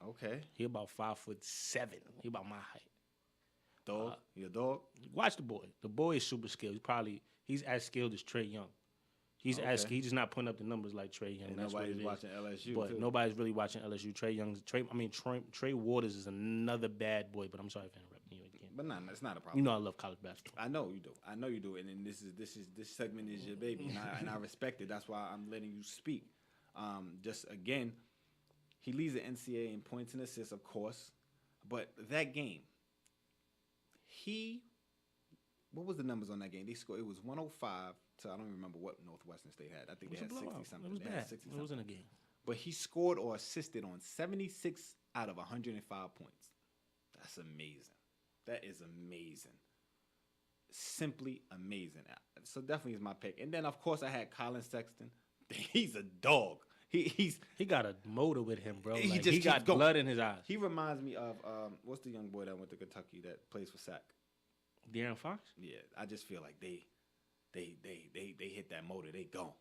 Okay. He about 5'7". He about my height. Dog? He a dog? Watch the boy. The boy is super skilled. He's as skilled as Trae Young. He's just not putting up the numbers like Trae Young. And that's nobody's watching LSU, but too. nobody's really watching LSU. Trey Waters is another bad boy. But I'm sorry for interrupting you again. But it's not a problem. You know I love college basketball. I know you do. And then this segment is your baby, and I respect it. That's why I'm letting you speak. Just again, he leads the NCAA in points and assists, of course. But that game, what was the numbers on that game? They scored. It was 105 to, I don't even remember what Northwestern State had. I think they had 60 something. It was bad. It was in a game. But he scored or assisted on 76 out of 105 points. That's amazing. That is amazing. Simply amazing. So definitely is my pick. And then of course I had Colin Sexton. He's a dog. He got a motor with him, bro. He got blood in his eyes. He reminds me of what's the young boy that went to Kentucky that plays for Sac? De'Aaron Fox? Yeah, I just feel like they hit that motor. They gone.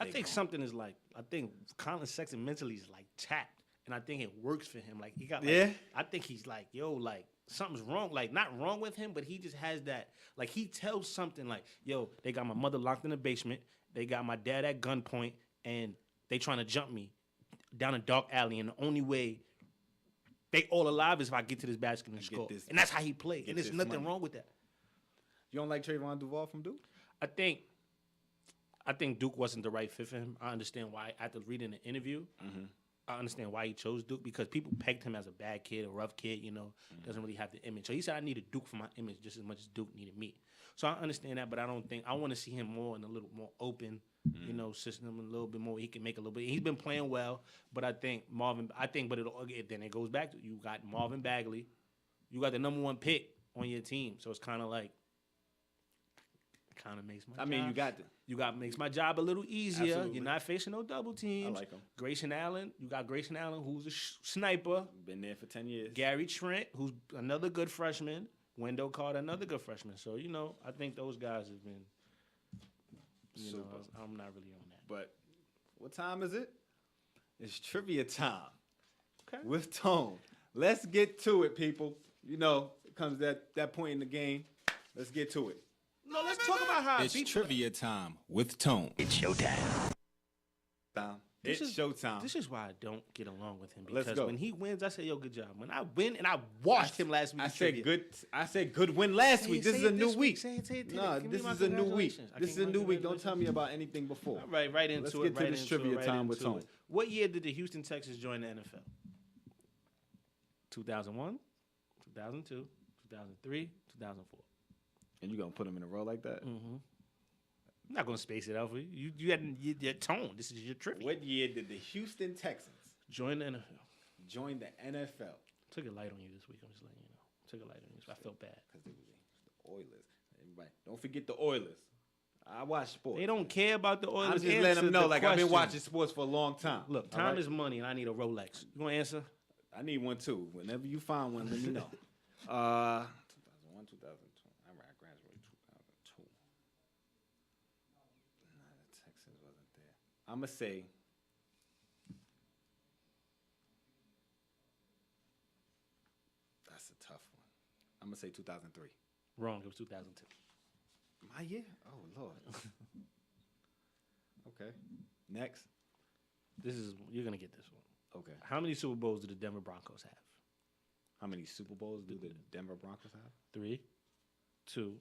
I think something is like, I think Colin Sexton mentally is like tapped, and I think it works for him. Like he got, I think he's like, yo, like something's wrong. Like not wrong with him, but he just has that. Like he tells something like, yo, they got my mother locked in the basement. They got my dad at gunpoint, and they trying to jump me down a dark alley. And the only way they all alive is if I get to this basket and score. And that's how he played. And there's nothing wrong with that. You don't like Trayvon Duval from Duke? I think Duke wasn't the right fit for him. I understand why. After reading the interview, I understand why he chose Duke, because people pegged him as a bad kid, a rough kid, doesn't really have the image. So he said, I needed Duke for my image just as much as Duke needed me. So I understand that, but I want to see him more in a little more open, system, a little bit more. He can make a little bit. He's been playing well, but then it goes back to, you got Marvin Bagley, you got the number 1 pick on your team. So it's kind of like, makes my job. Makes my job a little easier. Absolutely. You're not facing no double teams. I like him. Grayson Allen, you got Grayson Allen, who's a sniper. Been there for 10 years. Gary Trent, who's another good freshman. Wendell Carter, another good freshman. So, I think those guys have been, super. I'm not really on that. But what time is it? It's trivia time. Okay. With Tone. Let's get to it, people. It comes that point in the game. Let's get to it. No, let's talk about how it's trivia time with Tone. It's showtime. It's showtime. This is why I don't get along with him, Let's because go. when he wins, I say, yo, good job. When I win, and I washed him last week. I said good win last week. This is a new week. Say it. No, this is a new week. This is a new week. Don't tell me about anything before. All right into it. Let's get to this trivia time with Tone. What year did the Houston Texans join the NFL? 2001, 2002, 2003, 2004. And you gonna put them in a row like that? Mm-hmm. I'm not gonna space it out for you. You had your tone. This is your trivia. What year did the Houston Texans join the NFL? Join the NFL. Took it light on you this week. I'm just letting you know. Took it light on you. So I felt bad because it was the Oilers. Everybody, don't forget the Oilers. I watch sports. They don't care about the Oilers. I'm just letting them know, like I've been watching sports for a long time. Look, time is money, and I need a Rolex. You gonna answer? I need one too. Whenever you find one, let me know. 2001, 2002. I graduated 2002. Nah, the Texans wasn't there. I'm gonna say. That's a tough one. I'm gonna say 2003. Wrong. It was 2002. My year? Oh Lord. Okay. Next. You're gonna get this one. Okay. How many Super Bowls do the Denver Broncos have? How many Super Bowls do the Denver Broncos have? 3, 2,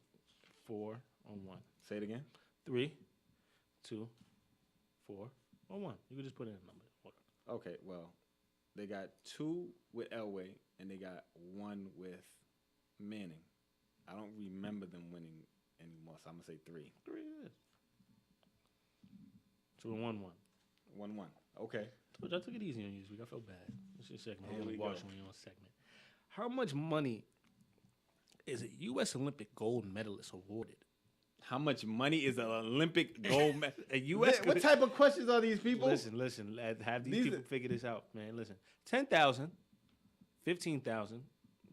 4, or 1. Say it again. 3, 2, 4, or 1. You can just put in a number. Okay. Well, they got 2 with Elway, and they got 1 with Manning. I don't remember them winning anymore, so I'm gonna say 3. 3 it is. 2 and 1, 1. 1-1. Okay. I took it easy on you this week. I felt bad. This is your segment. Here I'm we watch go. on your own segment. How much money is a U.S. Olympic gold medalist awarded? How much money is an Olympic gold medal? A U.S. What type of questions are these people? Listen. Have these people figure this out, man. Listen. 10,000, 15,000,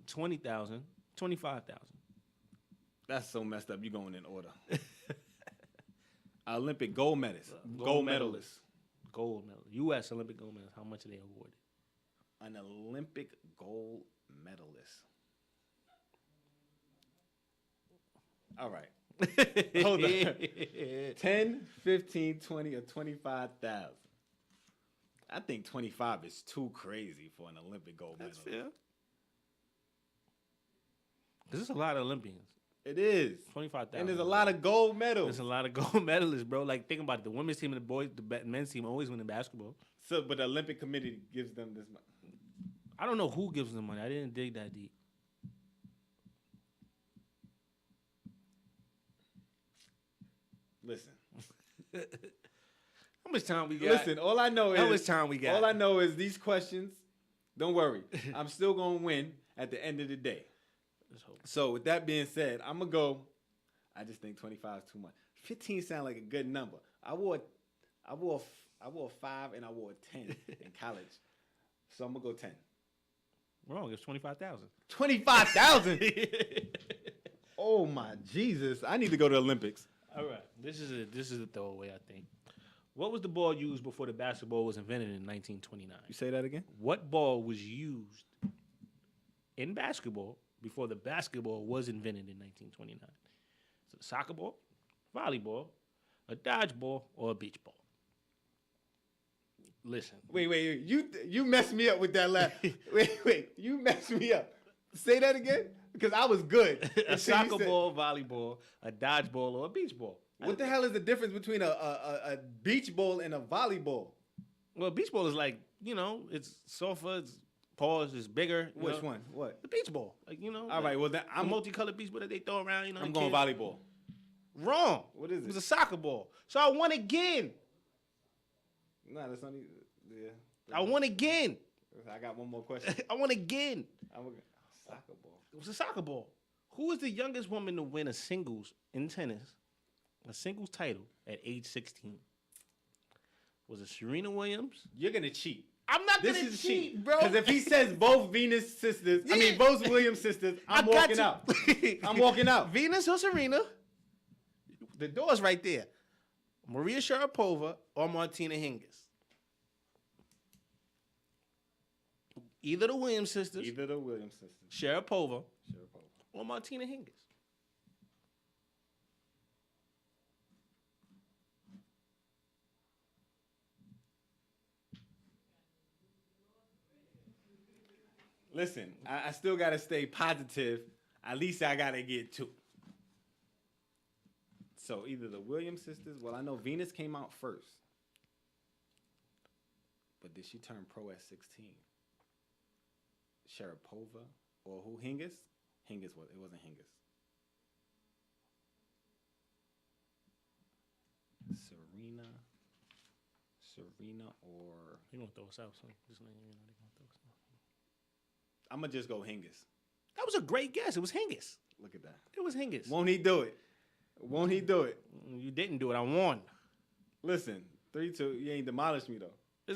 20,000, 25,000. That's so messed up. You going in order. Olympic gold medalist. Gold medalist. Gold medal. U.S. Olympic gold medalist. How much are they awarded? An Olympic gold medalist. All right. Hold on. 10, 15, 20, or 25,000. I think 25 is too crazy for an Olympic gold medalist. That's fair. This is a lot of Olympians. It is. 25,000. And there's a lot of gold medals. There's a lot of gold medalists, bro. Like, think about it. The women's team and the men's team always win in basketball. So, but the Olympic Committee gives them this money. I don't know who gives them money. I didn't dig that deep. Listen. How much time we got? Listen, all I know is... How much time we got? All I know is these questions, don't worry. I'm still going to win at the end of the day. Let's hope. So, with that being said, I'm going to go... I just think 25 is too much. 15 sounds like a good number. I wore 5 and I wore 10 in college. So, I'm going to go 10. Wrong. It's 25,000. 25,000? Oh, my Jesus. I need to go to the Olympics. All right. This is a throwaway, I think. What was the ball used before the basketball was invented in 1929? You say that again? What ball was used in basketball before the basketball was invented in 1929? Is it a soccer ball, volleyball, a dodgeball, or a beach ball? Listen. Wait. You messed me up with that last. Wait. You messed me up. Say that again? Because I was good. A soccer ball, volleyball, a dodgeball, or a beach ball. What the hell is the difference between a beach ball and a volleyball? Well, beach ball is like, it's softer, it's paws, it's bigger. Which one? What? The beach ball. Like, All right, well, then I'm a multicolored beach ball that they throw around, I'm going volleyball. Wrong. What is it? It was a soccer ball. So I won again. Nah, that's not even. Yeah. I won again. I got one more question. I won again. Soccer ball. It was a soccer ball. Who is the youngest woman to win a singles in tennis, a singles title at age 16? Was it Serena Williams? You're gonna cheat. I'm not gonna cheat, bro. Because if he says both Venus sisters, both Williams sisters, I'm walking out. I'm walking out. Venus or Serena? The door's right there. Maria Sharapova or Martina Hingis? Either the Williams sisters. Sharapova. Or Martina Hingis. Listen, I still got to stay positive. At least I got to get 2. So either the Williams sisters, well, I know Venus came out first. But did she turn pro at 16? Sharapova or who? Hingis? Hingis was. It wasn't Hingis. Serena or You gonna throw us out, son? Just letting you know they gonna throw us out. I'm gonna just go Hingis. That was a great guess. It was Hingis. Look at that. It was Hingis. Won't he do it? Won't he do it? You didn't do it. I won. Listen, 3-2. You ain't demolished me though.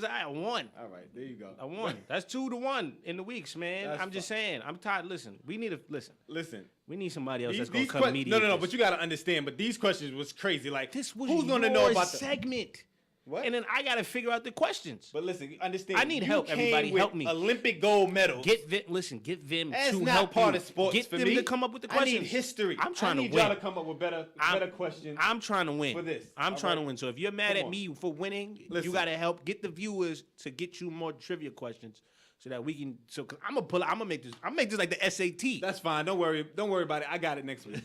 I won. All right, there you go. I won. That's 2-1 in the weeks, man. That's I'm just saying. I'm tired. Listen, we need to listen. We need somebody else that's gonna come mediate. No. But you gotta understand. But these questions was crazy. Like, this was who's gonna know about the segment? What? And then I gotta figure out the questions. But listen, understand. I need help. Everybody, help me. Olympic gold medals. Get them That's to not help part you. of sports Get for them me. to come up with the questions. I need history. I'm trying to I need win. y'all to come up with better questions. I'm trying to win for this. I'm trying to win. So if you're mad Come at on. me for winning, Listen. you gotta help get the viewers to get you more trivia questions so that we can. So cause I'm gonna make this like the SAT. That's fine. Don't worry about it. I got it next week.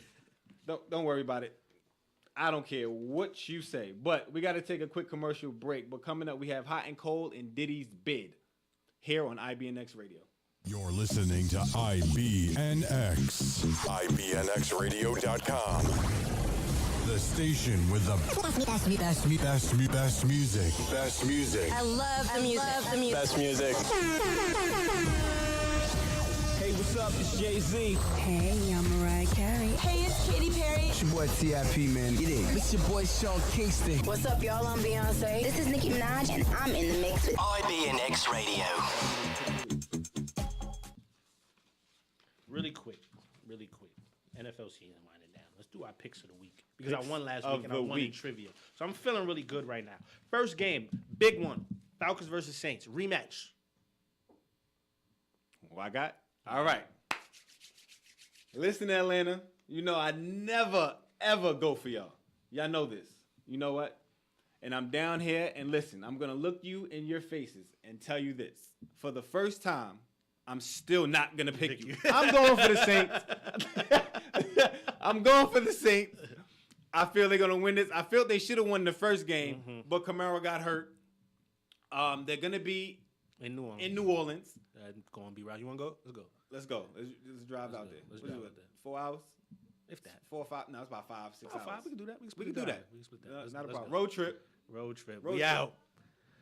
Don't worry about it. I don't care what you say. But we got to take a quick commercial break. But coming up, we have Hot and Cold and Diddy's Bid here on IBNX Radio. You're listening to IBNX. IBNXradio.com. The station with the best music. Best music. I love the music. Best music. Hey, what's up? It's Jay-Z. Hey, I'm Mariah Carey. Hey, it's Katy Perry. It's your boy T.I.P., man. Get in. It's your boy Sean Kingston. What's up, y'all? I'm Beyonce. This is Nicki Minaj, and I'm in the mix with IBNX Radio. Really quick. NFL season winding down. Let's do our picks of the week because I won last of week and I the won in week. trivia, so I'm feeling really good right now. First game, big one: Falcons versus Saints rematch. What I got? All right. Listen, Atlanta. You know I never, ever go for y'all. Y'all know this. You know what? And I'm down here, and listen, I'm going to look you in your faces and tell you this. For the first time, I'm still not going to pick you. I'm going for the Saints. I'm going for the Saints. I feel they're going to win this. I feel they should have won the first game, but Camaro got hurt. They're going to be In New Orleans. Going to be right. You want to go? Let's go. Let's go. Let's drive out there. Let's What drive is out it, there. 4 hours? If that. 4 or 5? No, it's about 5, 6 hours. 5. We can do that. We can do that. We can split that. No, Let's- not a let's problem. go. Road trip. Road trip. Road We trip. out.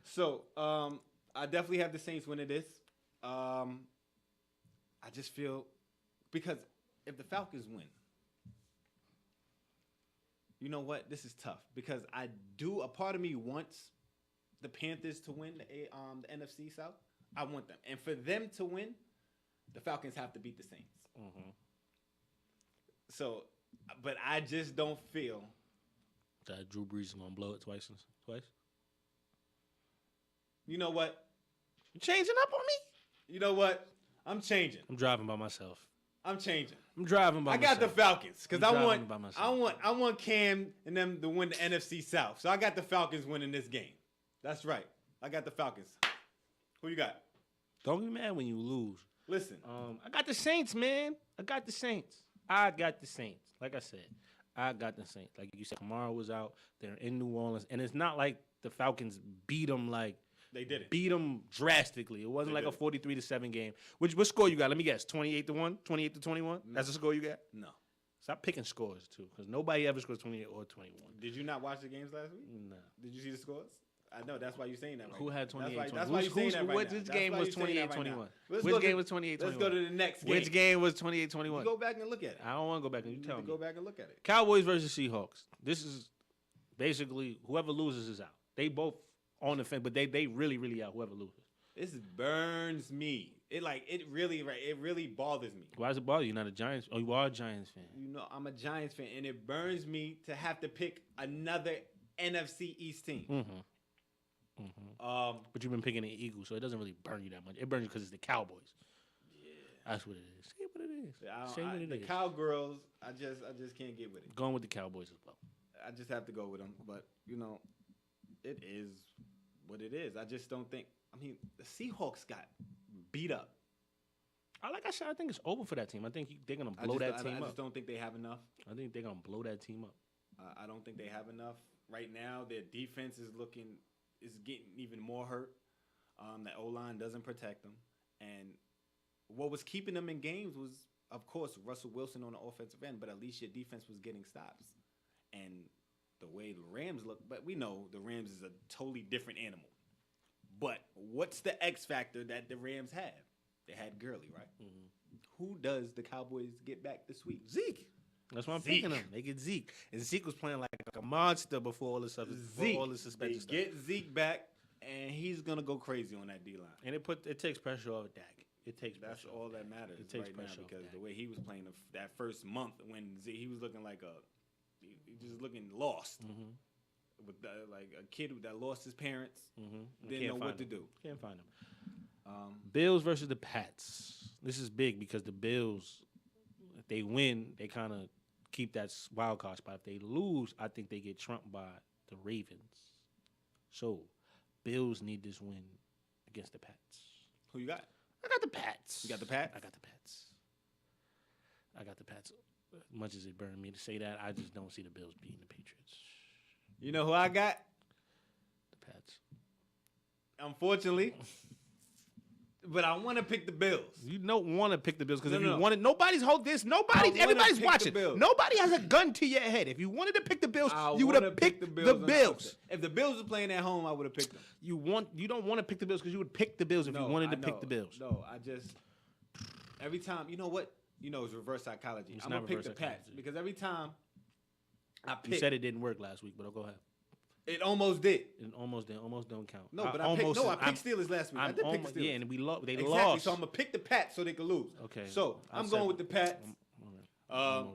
So, I definitely have the Saints winning this. I just feel because if the Falcons win, you know what? This is tough because a part of me wants the Panthers to win the NFC South. I want them. And for them to win, the Falcons have to beat the Saints. So, but I just don't feel That Drew Brees is going to blow it twice? You know what? You changing up on me? You know what? I'm changing. I'm driving by myself. I'm changing. I'm driving by I myself. got the Falcons because I'm I driving by want myself. I want Cam and them to win the NFC South. So I got the Falcons winning this game. That's right. I got the Falcons. Who you got? Don't be mad when you lose. Listen. I got the Saints, man. I got the Saints. Like I said, I got the Saints. Like you said, Kamara was out. They're in New Orleans. And it's not like the Falcons beat them like They didn't. Beat them drastically. It wasn't They like a didn't. 43-7 game. What score you got? Let me guess. 28-1? 28-21? That's the score you got? No. Stop picking scores, too, because nobody ever scores 28 or 21. Did you not watch the games last week? No. Did you see the scores? I know. That's why you're saying that right Who now. had 28-21? That's why you're saying that right now. Which game was 28-21? Which Let's game was 28-21? Let's go to the next game. Which game was 28-21? Go back and look at it. I don't want to go back and you You tell need to me. go back and look at it. Cowboys versus Seahawks. This is basically whoever loses is out. They both on the fence, but they really out. Whoever loses. This burns me. It really bothers me. Why does it bother you? You're not a Giants. Oh, you are a Giants fan. You know, I'm a Giants fan, and it burns me to have to pick another NFC East team. But you've been picking the Eagles, so it doesn't really burn you that much. It burns you because it's the Cowboys. Yeah, that's what it is. Say what it is. Say what it The is. Cowgirls, I just can't get with it. Going with the Cowboys as well. I just have to go with them. But you know, it is what it is. I just don't think. I mean, the Seahawks got beat up. Like I said, I think it's over for that team. I think they're gonna blow that team I up. just don't think they have enough. I think they're gonna blow that team up. I don't think they have enough right now. Their defense is getting even more hurt. That O-line doesn't protect them, and what was keeping them in games was, of course, Russell Wilson on the offensive end, but at least your defense was getting stops. And the way the Rams look, but we know the Rams is a totally different animal. But what's the X factor that the Rams have? They had Gurley, right? Mm-hmm. Who does the Cowboys get back this week? Zeke. That's why I'm picking him. They get Zeke. And Zeke was playing like a monster before all this stuff. Zeke. All this suspension stuff. Get Zeke back, and he's going to go crazy on that D-line. And it takes pressure off Dak. That's all that matters right now because the way he was playing that first month when he was looking like he just looking lost. Mm-hmm. With like a kid that lost his parents, didn't know what to do. Can't find him. Bills versus the Pats. This is big because the Bills, if they win, they kind of keep that wild card spot. If they lose, I think they get trumped by the Ravens. So, Bills need this win against the Pats. Who you got? I got the Pats. You got the Pats? I got the Pats. As much as it burned me to say that, I just don't see the Bills beating the Patriots. You know who I got? The Pats. Unfortunately. But I want to pick the Bills. You don't want to pick the Bills because No. you want it, everybody's pick watching. the Bills. Nobody has a gun to your head. If you wanted to pick the Bills, you would have picked the on Bills. upset. If the Bills were playing at home, I would have picked them. You don't want to pick the Bills because you would pick the Bills if you wanted to pick the Bills. No, I just every time, you know what? You know, it's reverse psychology. I'm gonna pick the Pats because every time I pick, you said it didn't work last week, but I'll go ahead. It almost did. It almost don't count. No, but I picked Steelers last week. I did pick the Steelers. Yeah, and they lost. Exactly. So I'm gonna pick the Pats so they could lose. Okay. So I'm going with the Pats.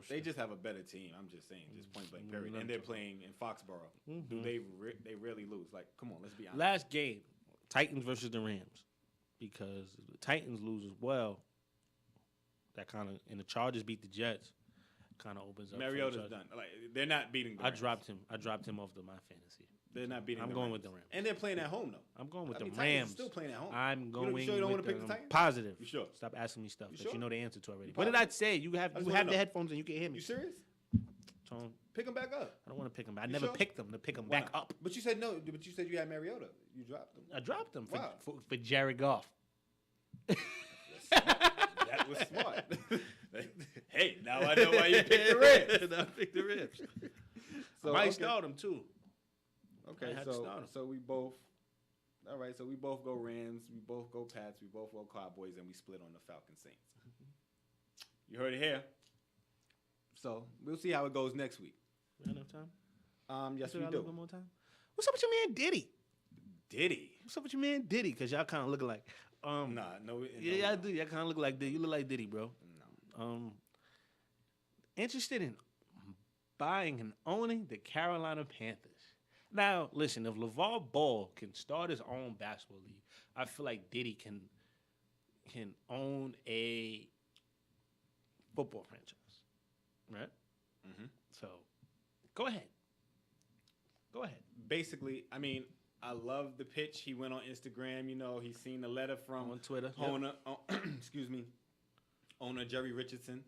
They just have a better team. I'm just saying, just point blank period. And they're playing in Foxborough. Do they rarely lose? Like, come on, let's be honest. Last game, Titans versus the Rams, because the Titans lose as well. That kind of, and the Chargers beat the Jets. Kind of opens up. Mariota's done. Like, they're not beating the Rams. I dropped him off my fantasy. They're not beating. I'm going with the Rams, and they're playing at home though. I'm going with the Titans Rams. still playing at home. I'm going. You sure you don't want with to pick the Titans? Positive. You sure? Stop asking me stuff sure? you know the answer to already. What did I say? You have the headphones and you can hear me. You serious? Tone. Pick them back up. I don't want to pick them. I never picked them to pick them back up. But you said no. But you said you had Mariota. You dropped them. I dropped them Wow. for Jared Goff. That was smart. Hey, now I know why you picked the Rams. I picked the Rams. So, I might start them too. Okay, so we both. All right, so we both go Rams, we both go Pats, we both go Cowboys, and we split on the Falcons Saints. You heard it here. So we'll see how it goes next week. We got enough time? Yes, we do. One more time. What's up with your man Diddy? What's up with your man Diddy? Because y'all kind of looking like. Yeah, I do. Y'all kind of look like Diddy. You look like Diddy, bro. No. Interested in buying and owning the Carolina Panthers. Now, listen, if LeVar Ball can start his own basketball league, I feel like Diddy can own a football franchise, right? Mm-hmm. So, go ahead. Basically, I mean, I love the pitch. He went on Instagram. You know, he's seen the letter from on Twitter. Owner, owner Jerry Richardson.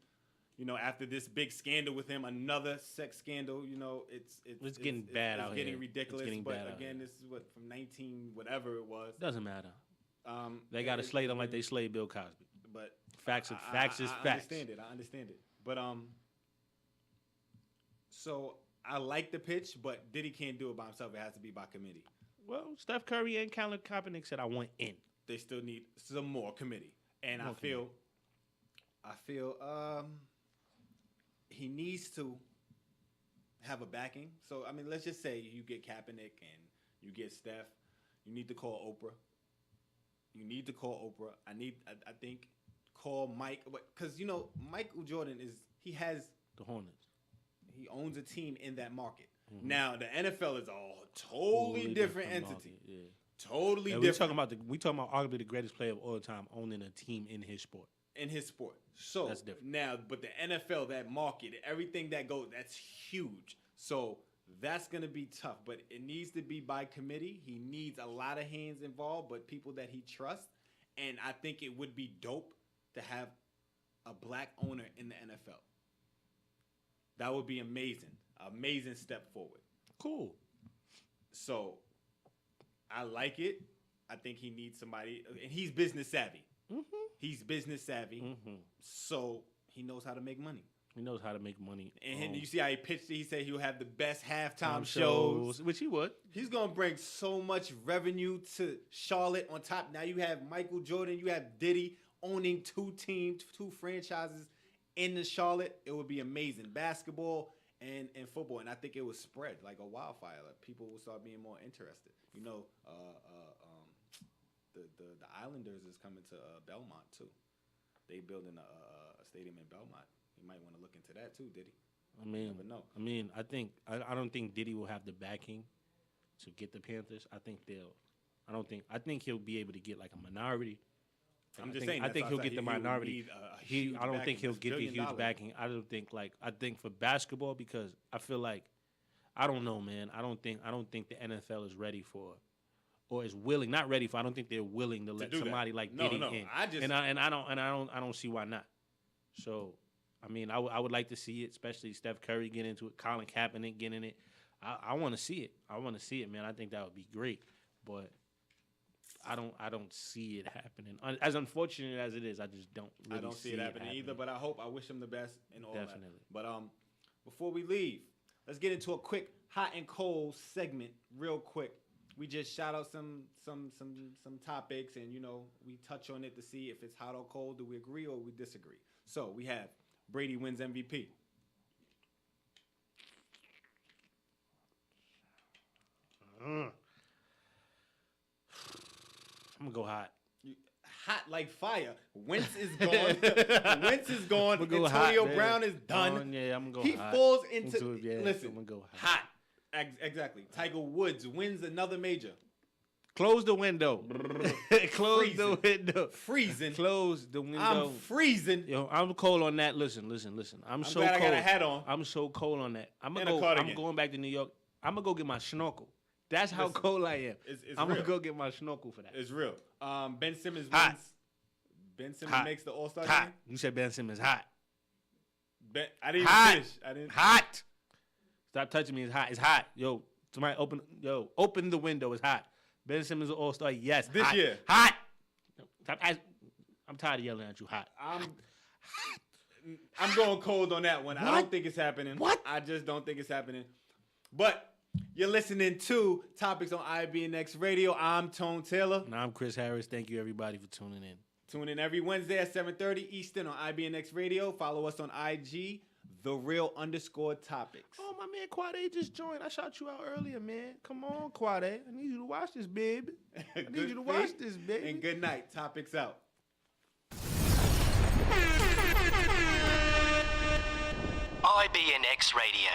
You know, after this big scandal with him, another sex scandal. You know, it's getting bad out here. It's getting ridiculous. It's getting bad but again, this is what from 19 whatever it was. Doesn't matter. They got to slay them like they slayed Bill Cosby. But facts is facts. I understand it. But so I like the pitch, but Diddy can't do it by himself. It has to be by committee. Well, Steph Curry and Colin Kaepernick said, "I want in." They still need some more committee, and I feel he needs to have a backing. So I mean, let's just say you get Kaepernick and you get Steph. You need to call Oprah. I think call Mike, because you know Michael Jordan has the Hornets. He owns a team in that market. Mm-hmm. Now the NFL is a totally different entity. Yeah. Totally different. We talking about arguably the greatest player of all time owning a team in his sport. So that's different. Now, but the NFL, that market, everything that goes, that's huge. So that's going to be tough, but it needs to be by committee. He needs a lot of hands involved, but people that he trusts. And I think it would be dope to have a black owner in the NFL. That would be amazing. Amazing step forward. Cool. So I like it. I think he needs somebody, and he's business savvy. He's business savvy, so he knows how to make money. He knows how to make money. And you see how he pitched it? He said he'll have the best halftime shows. Which he would. He's going to bring so much revenue to Charlotte on top. Now you have Michael Jordan, you have Diddy owning two franchises in the Charlotte. It would be amazing. Basketball and football. And I think it would spread like a wildfire. Like people will start being more interested. You know, the Islanders is coming to Belmont too. They building a stadium in Belmont. You might want to look into that too, Diddy. I mean, you never know. I mean, I don't think Diddy will have the backing to get the Panthers. I think he'll be able to get like a minority. I'm just saying. I think he'll get the minority. I don't think he'll get the huge backing. I think for basketball, because I feel like, I don't know, man. I don't think the NFL is ready for, or is willing, not ready for. I don't think they're willing to let somebody like Diddy in. I don't see why not. So, I mean, I would like to see it, especially Steph Curry get into it, Colin Kaepernick get in it. I want to see it. I want to see it, man. I think that would be great, but I don't see it happening. As unfortunate as it is, I just don't. Really I don't see it happening either. But I wish him the best in all Definitely. that. But before we leave, let's get into a quick hot and cold segment, real quick. We just shout out some topics, and we touch on it to see if it's hot or cold. Do we agree or we disagree? So we have Brady wins MVP. I'm gonna go hot. Hot like fire. Wentz is gone. Wentz is gone. Antonio Brown is done. Yeah, I'm gonna go he hot. falls into listen. I'm gonna go hot. Exactly. Tiger Woods wins another major. Close the window. Close the window. Freezing. Close the window. I'm freezing. Yo, I'm cold on that. Listen. I'm so glad cold. I got a hat on. I'm so cold on that. I'm cardigan. going back to New York. I'm gonna go get my snorkel. That's how cold I am. I'm gonna go get my snorkel for that. It's real. Ben Simmons hot. wins. Ben Simmons makes the All-Star hot. game. You said Ben Simmons hot. I didn't hot. even finish. I didn't. Hot. Stop touching me. It's hot. It's hot. Yo, somebody open the window. It's hot. Ben Simmons an All-Star. Yes. This hot. year. Hot. I'm tired of yelling at you. Hot. I'm going cold on that one. What? I don't think it's happening. What? I just don't think it's happening. But you're listening to Topics on IBNX Radio. I'm Tone Taylor. And I'm Chris Harris. Thank you, everybody, for tuning in. Tune in every Wednesday at 7:30 Eastern on IBNX Radio. Follow us on IG, _Topics. Oh, my man Quade just joined. I shot you out earlier, man. Come on, Quade. I need you to watch this, baby. I need you to watch this, baby. And good night. Topics out. IBNX Radio.